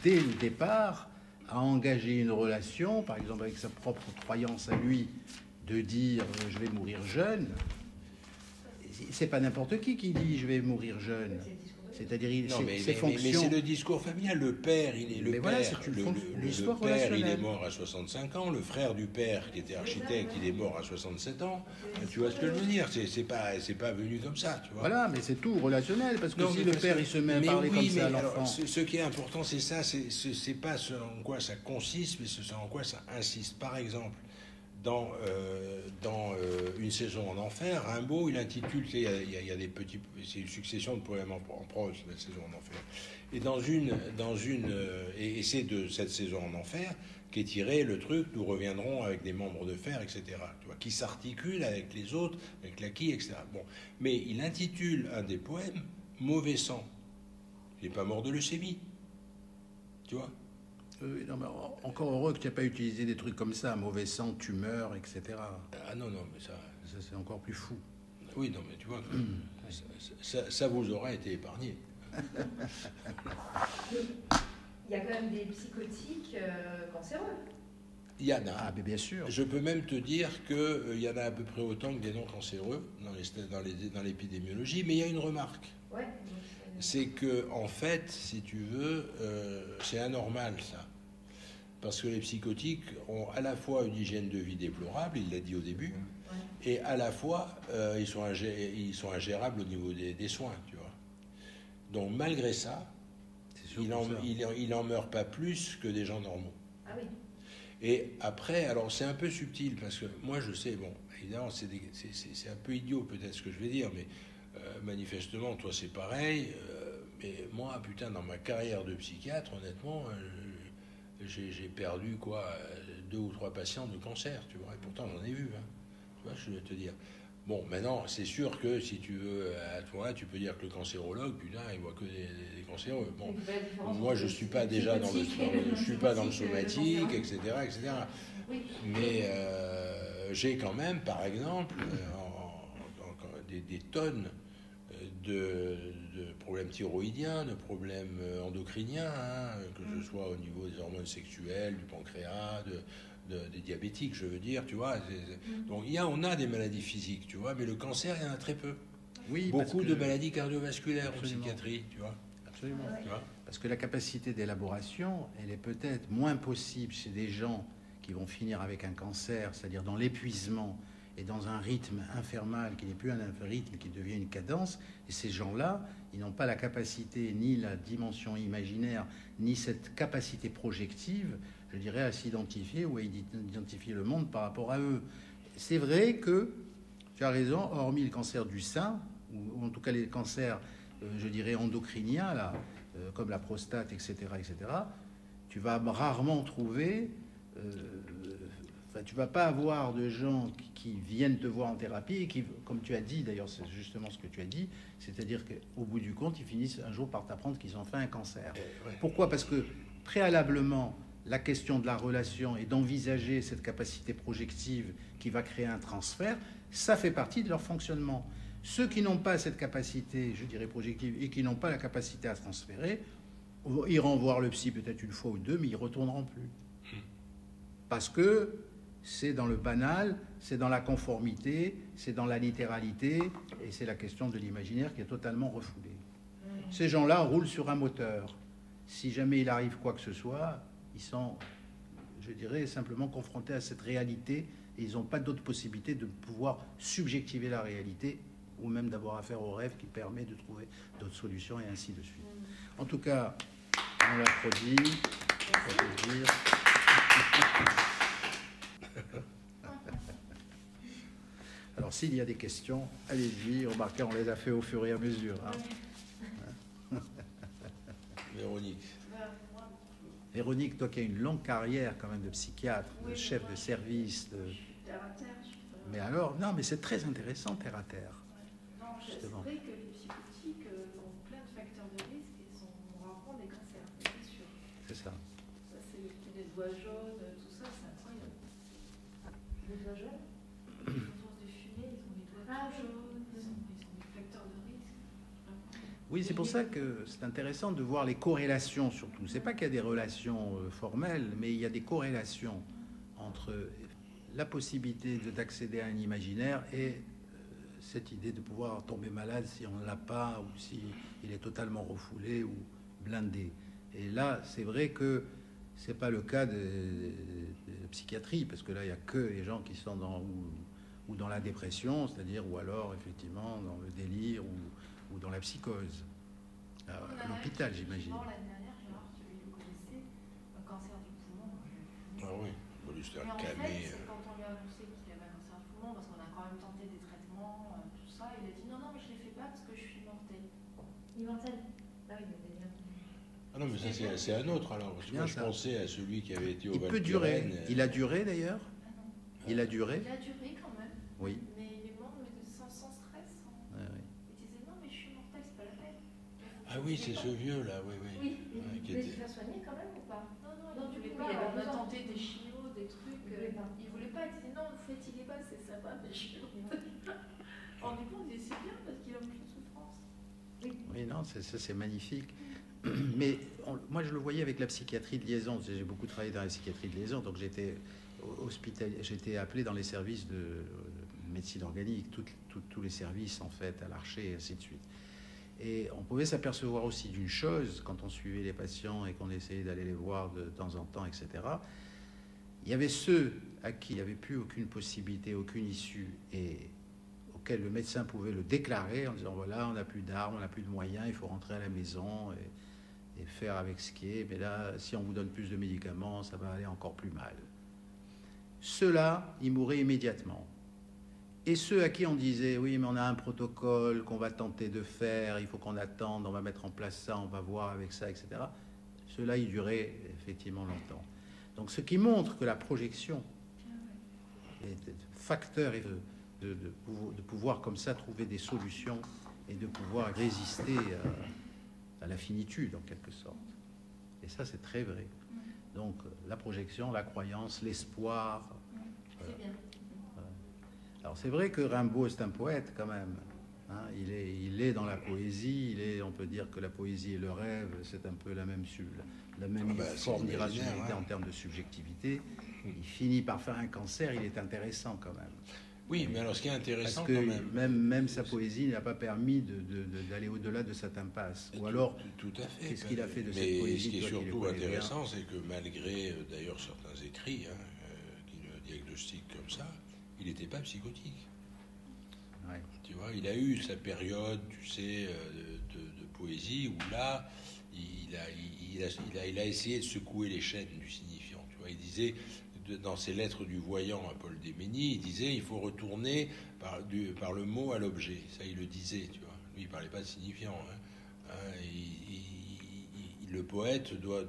dès le départ, a engagé une relation, par exemple avec sa propre croyance à lui, de dire je vais mourir jeune. C'est pas n'importe qui dit je vais mourir jeune. C'est-à-dire, Non, mais ses mais fonctions. c'est le discours familial. Le père, il est le Mais père. voilà, c'est une l'histoire le père, il est relationnelle. mort à 65 ans. Le frère du père, qui était architecte, il est mort à 67 ans. Tu vois ce que je veux dire? C'est pas venu comme ça, tu vois. Voilà, mais c'est tout relationnel, parce que Non, si mais le parce père que- il se met à mais parler oui, comme ça à mais l'enfant. alors, ce qui est important, c'est ça, c'est pas ce en quoi ça consiste, mais ce en quoi ça insiste. Par exemple, dans Une saison en enfer, Rimbaud, il intitule, tu sais, il y a des petits, c'est une succession de poèmes en prose, La saison en enfer. Et c'est de cette saison en enfer qu'est tiré le truc, nous reviendrons avec des membres de fer, etc. Tu vois, qui s'articule avec les autres, avec la qui, etc. Bon, mais il intitule un des poèmes Mauvais sang. Il n'est pas mort de leucémie. Tu vois? Non, mais encore heureux que tu n'aies pas utilisé des trucs comme ça, mauvais sang, tumeur, etc. Ah non, mais ça... Ça, c'est encore plus fou. Oui, non, mais tu vois, ça vous aura été épargné. Il y a quand même des psychotiques cancéreux. Il y en a. Ah, mais bien sûr. Je peux même te dire qu'il y en a à peu près autant que des non cancéreux dans l'épidémiologie, mais il y a une remarque. Ouais. Donc, C'est que, en fait, si tu veux, c'est anormal, ça. Parce que les psychotiques ont à la fois une hygiène de vie déplorable, il l'a dit au début, ouais. et à la fois, ils sont ingérables au niveau des soins, tu vois. Donc, malgré ça, il en meurt pas plus que des gens normaux. Ah oui. Et après, alors c'est un peu subtil, parce que moi je sais, bon, évidemment, c'est un peu idiot peut-être ce que je vais dire, mais manifestement, toi c'est pareil, mais moi, putain, dans ma carrière de psychiatre, honnêtement, j'ai perdu, 2 ou 3 patients de cancer, tu vois, et pourtant j'en ai vu, hein, tu vois, je vais te dire. Bon, maintenant, c'est sûr que si tu veux, à toi, tu peux dire que le cancérologue, putain, il voit que des cancéreux. Bon, moi, je suis pas déjà dans le somatique, etc., etc. Oui. Mais j'ai quand même, par exemple, des tonnes de problèmes thyroïdiens, de problèmes endocriniens, hein, que ce soit au niveau des hormones sexuelles, du pancréas, des diabétiques, je veux dire, tu vois. Donc on a des maladies physiques, tu vois, mais le cancer, il y en a très peu. Oui, Beaucoup de maladies cardiovasculaires en psychiatrie, tu vois. Absolument. Tu vois. Parce que la capacité d'élaboration, elle est peut-être moins possible chez des gens qui vont finir avec un cancer, c'est-à-dire dans l'épuisement et dans un rythme infernal qui n'est plus un rythme, qui devient une cadence. Et ces gens-là, ils n'ont pas la capacité, ni la dimension imaginaire, ni cette capacité projective, je dirais, à s'identifier ou à identifier le monde par rapport à eux. C'est vrai que, tu as raison, hormis le cancer du sein, ou en tout cas les cancers, je dirais, endocriniens, là, comme la prostate, etc., tu vas rarement trouver... tu vas pas avoir de gens qui viennent te voir en thérapie et qui, comme tu as dit, d'ailleurs c'est justement ce que tu as dit, c'est-à-dire qu'au bout du compte, ils finissent un jour par t'apprendre qu'ils ont fait un cancer. Pourquoi? Parce que préalablement, la question de la relation et d'envisager cette capacité projective qui va créer un transfert, ça fait partie de leur fonctionnement. Ceux qui n'ont pas cette capacité, je dirais projective, et qui n'ont pas la capacité à transférer, iront voir le psy peut-être une fois ou deux, mais ils ne retourneront plus. Parce que c'est dans le banal, c'est dans la conformité, c'est dans la littéralité, et c'est la question de l'imaginaire qui est totalement refoulée. Ces gens-là roulent sur un moteur. Si jamais il arrive quoi que ce soit, ils sont, je dirais, simplement confrontés à cette réalité, et ils n'ont pas d'autre possibilité de pouvoir subjectiver la réalité, ou même d'avoir affaire au rêve qui permet de trouver d'autres solutions, et ainsi de suite. En tout cas, on l'applaudit. Alors, s'il y a des questions, allez-y. Remarquez, on les a fait au fur et à mesure. Hein. Véronique, toi qui as une longue carrière quand même de psychiatre, de chef de service, Je suis terre à terre. mais alors, non, mais c'est très intéressant, terre à terre. Non, c'est Justement. vrai que les psychotiques ont plein de facteurs de risque et sont rarement des cancers, c'est sûr. C'est ça. Ça, c'est les doigts jaunes, tout ça, c'est incroyable. Les doigts jaunes. À force de fumer, ils ont les doigts tout jaunes, ils ont des facteurs de risque. Oui, c'est pour ça que c'est intéressant de voir les corrélations surtout. C'est pas qu'il y a des relations formelles, mais il y a des corrélations entre la possibilité d'accéder à un imaginaire et cette idée de pouvoir tomber malade si on ne l'a pas ou si il est totalement refoulé ou blindé. Et là, c'est vrai que c'est pas le cas de psychiatrie, parce que là, il n'y a que les gens qui sont ou dans la dépression, c'est-à-dire, ou alors effectivement dans le délire ou dans la psychose. À l'hôpital, j'imagine. L'année dernière, Gérard, celui que vous connaissez, un cancer du poumon. Ah oui, il faut lui se faire Mais en calmer. fait, quand on lui a annoncé qu'il avait un cancer du poumon, parce qu'on a quand même tenté des traitements, tout ça, il a dit non, mais je ne les fais pas parce que je suis mortel. Immortel. Ah oui, mais bien. Ah non, mais ça c'est un autre alors. Parce que Bien moi, je ça. pensais à celui qui avait été au Il Val peut durer. d'Irène. Il a duré d'ailleurs. Ah non. Il a duré. Il a duré quand même, Oui. mais il est mort sans stress. Ouais, ouais. Il disait non, mais je suis mortel, c'est pas la peine. Ah oui, c'est ce vieux là, oui, oui. Oui, Ouais, il qui voulait se était- faire soigner quand même ou pas? Non, Non, il du voulait coup, pas. il avait On a besoin. tenté des chimios, des trucs. Il voulait pas. Il voulait pas. Il disait non, faites-y pas, c'est sympa, mais je suis mortel. Alors du coup, on disait c'est bien parce qu'il a aucune souffrance. Oui, non, ça c'est magnifique. Mais moi, je le voyais avec la psychiatrie de liaison. J'ai beaucoup travaillé dans la psychiatrie de liaison, donc j'étais appelé dans les services de médecine organique, tous les services en fait, à l'Archer et ainsi de suite. Et on pouvait s'apercevoir aussi d'une chose quand on suivait les patients et qu'on essayait d'aller les voir de temps en temps, etc. Il y avait ceux à qui il n'y avait plus aucune possibilité, aucune issue et auxquels le médecin pouvait le déclarer en disant voilà, on n'a plus d'armes, on n'a plus de moyens, il faut rentrer à la maison et faire avec ce qui est. Mais là, si on vous donne plus de médicaments, ça va aller encore plus mal. Ceux-là, ils mouraient immédiatement. Et ceux à qui on disait oui, mais on a un protocole qu'on va tenter de faire, il faut qu'on attende, on va mettre en place ça, on va voir avec ça, etc. Ceux-là, ils duraient effectivement longtemps. Donc, ce qui montre que la projection est facteur de pouvoir comme ça trouver des solutions et de pouvoir résister à la finitude en quelque sorte. Et ça, c'est très vrai. Donc, la projection, la croyance, l'espoir. C'est bien. Alors, c'est vrai que Rimbaud, c'est un poète quand même. Hein, il est dans la poésie. On peut dire que la poésie et le rêve, c'est un peu la même forme d'irrationalité en termes de subjectivité. Il finit par faire un cancer. Il est intéressant quand même. Oui, mais alors ce qui est intéressant parce que quand même sa poésie n'a pas permis d'aller au-delà de cette impasse. Ou alors, tout à fait. qu'est-ce qu'il a fait de cette poésie? Mais ce qui est toi, surtout qui le connais intéressant, c'est que malgré d'ailleurs certains écrits qui le diagnostiquent comme ça, il n'était pas psychotique. Ouais. Tu vois, il a eu sa période, tu sais, de poésie où là, il a essayé de secouer les chaînes du signifiant. Tu vois, il disait dans ses lettres du voyant à Paul Démény, il disait il faut retourner par le mot à l'objet. Ça, il le disait, tu vois. Lui, il parlait pas de signifiant. Le poète doit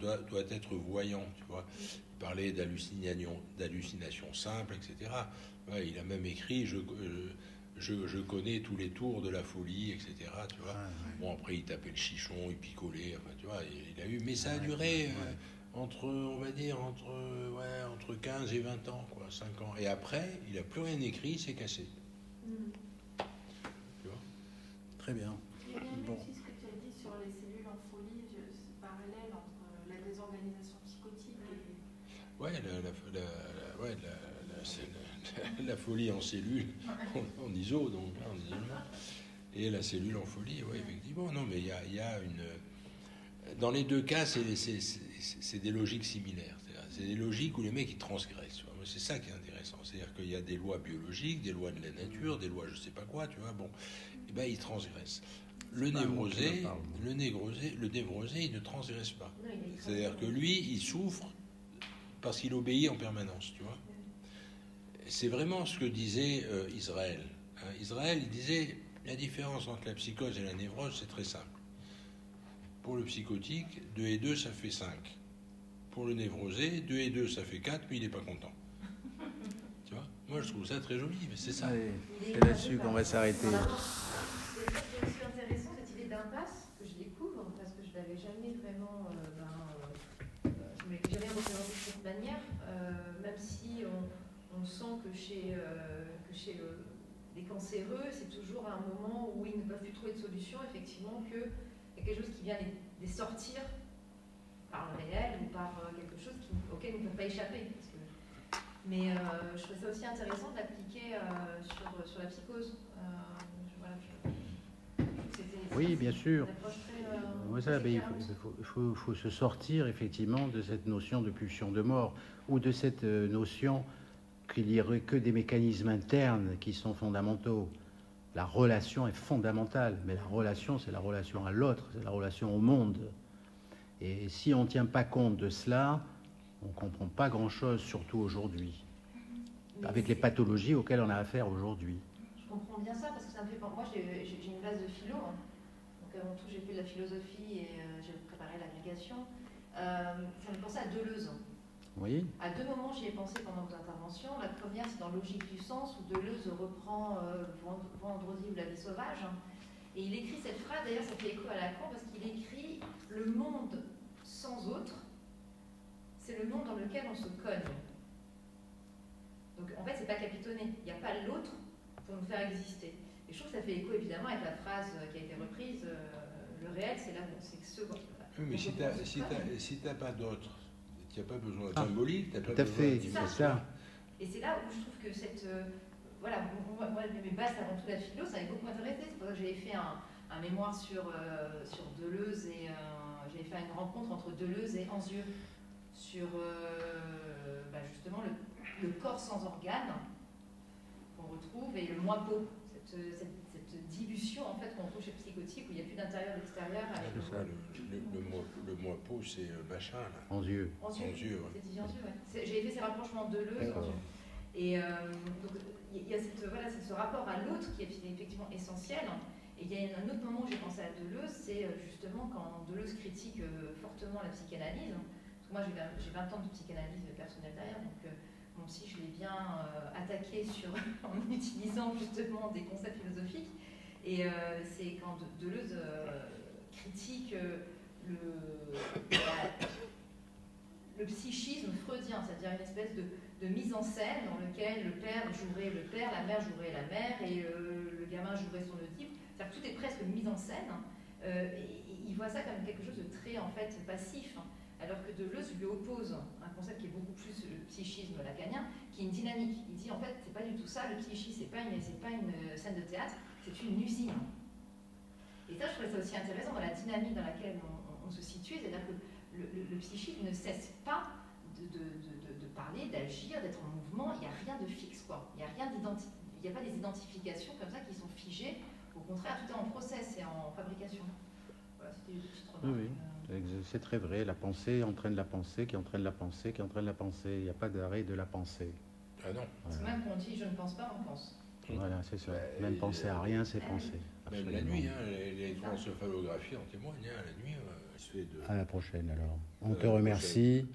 être voyant, tu vois. Il parlait d'hallucination simple, etc. Ouais, il a même écrit je connais tous les tours de la folie, etc. Tu vois. Bon, après, il tapait le chichon, il picolait, enfin, tu vois, il a eu... Mais ça a duré entre 15 et 20 ans, quoi, 5 ans. Et après, il n'a plus rien écrit, il s'est cassé. Tu vois. Très bien. J'ai bien aimé aussi ce que tu as dit sur les cellules en folie, ce parallèle entre la désorganisation psychotique et... Ouais, la folie en cellule, en iso, donc, en isolement, et la cellule en folie, oui, effectivement. Non, mais il y a une... Dans les deux cas, c'est des logiques similaires. C'est des logiques où les mecs, ils transgressent. C'est ça qui est intéressant. C'est-à-dire qu'il y a des lois biologiques, des lois de la nature, des lois je sais pas quoi, tu vois, bon. Et ben, ils transgressent. Le névrosé, il ne transgresse pas. C'est-à-dire que lui, il souffre parce qu'il obéit en permanence, tu vois. C'est vraiment ce que disait Israël. Israël, il disait, la différence entre la psychose et la névrose, c'est très simple. Pour le psychotique, 2 et 2, ça fait 5. pour le névrosé, 2 et 2, ça fait 4, mais il n'est pas content. Tu vois? Moi, je trouve ça très joli, mais c'est ça. Ouais, c'est là-dessus qu'on va s'arrêter. C'est aussi intéressant cette idée d'impasse que je découvre parce que je l'avais jamais vraiment, je m'avais jamais représenté de cette manière, même si on sent que chez les cancéreux, c'est toujours à un moment où ils ne peuvent plus trouver de solution, effectivement, qu'il y a quelque chose qui vient les sortir par le réel ou par quelque chose auquel ils ne peuvent pas échapper. Mais je trouve ça aussi intéressant de l'appliquer sur la psychose. Oui, bien sûr. Ouais, il faut se sortir effectivement de cette notion de pulsion de mort ou de cette notion qu'il n'y aurait que des mécanismes internes qui sont fondamentaux. La relation est fondamentale, mais la relation, c'est la relation à l'autre, c'est la relation au monde. Et si on ne tient pas compte de cela, on ne comprend pas grand-chose, surtout aujourd'hui, avec les pathologies auxquelles on a affaire aujourd'hui. Je comprends bien ça, parce que ça me fait... Moi, j'ai une base de philo, hein. Donc avant tout, j'ai fait de la philosophie et j'ai préparé l'agrégation. Ça me fait penser à Deleuze. Oui. À 2 moments, j'y ai pensé pendant vos interventions. La première, c'est dans Logique du sens, où Deleuze reprend Vendredi ou la vie sauvage. Et il écrit cette phrase, d'ailleurs, ça fait écho à Lacan, parce qu'il écrit « Le monde sans autre, c'est le monde dans lequel on se cogne ». Donc, en fait, c'est pas capitonné. Il n'y a pas l'autre pour nous faire exister. Et je trouve que ça fait écho, évidemment, avec la phrase qui a été reprise « Le réel, c'est l'amour, c'est que ce... » Oui, mais si t'as pas d'autre, tu n'as pas besoin de symbolique, tu n'as pas tout à besoin fait, de... c'est ça. Et c'est là où je trouve que cette... voilà, moi, mes bases avant tout la philo, ça m'avait beaucoup intéressé. C'est pour ça que j'avais fait un mémoire sur Deleuze et j'avais fait une rencontre entre Deleuze et Anzieux sur justement le corps sans organes qu'on retrouve et le moi-peau, cette dilution en fait qu'on retrouve chez le psychotique où il n'y a plus d'intérieur et d'extérieur. Le moi-peau, c'est machin là. Anzieux. Anzieux, ouais. C'est dit Anzieux, ouais. J'avais fait ces rapprochements Deleuze, Anzieux. Et donc il y a ce rapport à l'autre qui est effectivement essentiel. Et il y a un autre moment où j'ai pensé à Deleuze, c'est justement quand Deleuze critique fortement la psychanalyse. Parce que moi j'ai 20 ans de psychanalyse personnelle derrière, donc mon psy je l'ai bien attaqué en utilisant justement des concepts philosophiques. Et c'est quand Deleuze critique le psychisme freudien, c'est-à-dire une espèce de mise en scène dans lequel le père jouerait le père, la mère jouerait la mère et le gamin jouerait son Oedipe. C'est-à-dire que tout est presque une mise en scène. Et il voit ça comme quelque chose de très en fait passif, alors que Deleuze lui oppose un concept qui est beaucoup plus le psychisme lacanien, qui est une dynamique. Il dit en fait c'est pas du tout ça, le psychisme c'est pas une scène de théâtre, c'est une usine. Et ça je trouvais ça aussi intéressant dans la dynamique dans laquelle on se situe, c'est-à-dire que le psychisme ne cesse pas de parler, d'agir, d'être en mouvement. Il n'y a rien de fixe, quoi. Il n'y a pas des identifications comme ça qui sont figées. Au contraire, tout est en process et en fabrication. Voilà, c'était une petite remarque. Oui, c'est très vrai. La pensée entraîne la pensée, qui entraîne la pensée, qui entraîne la pensée. Il n'y a pas d'arrêt de la pensée. Ah non. Parce que même quand on dit je ne pense pas, on pense. Voilà, c'est ça. Même penser à rien, c'est penser. Même la nuit, les transcéphalographies en témoignent. La nuit, elle se fait de... À la prochaine alors. On te remercie.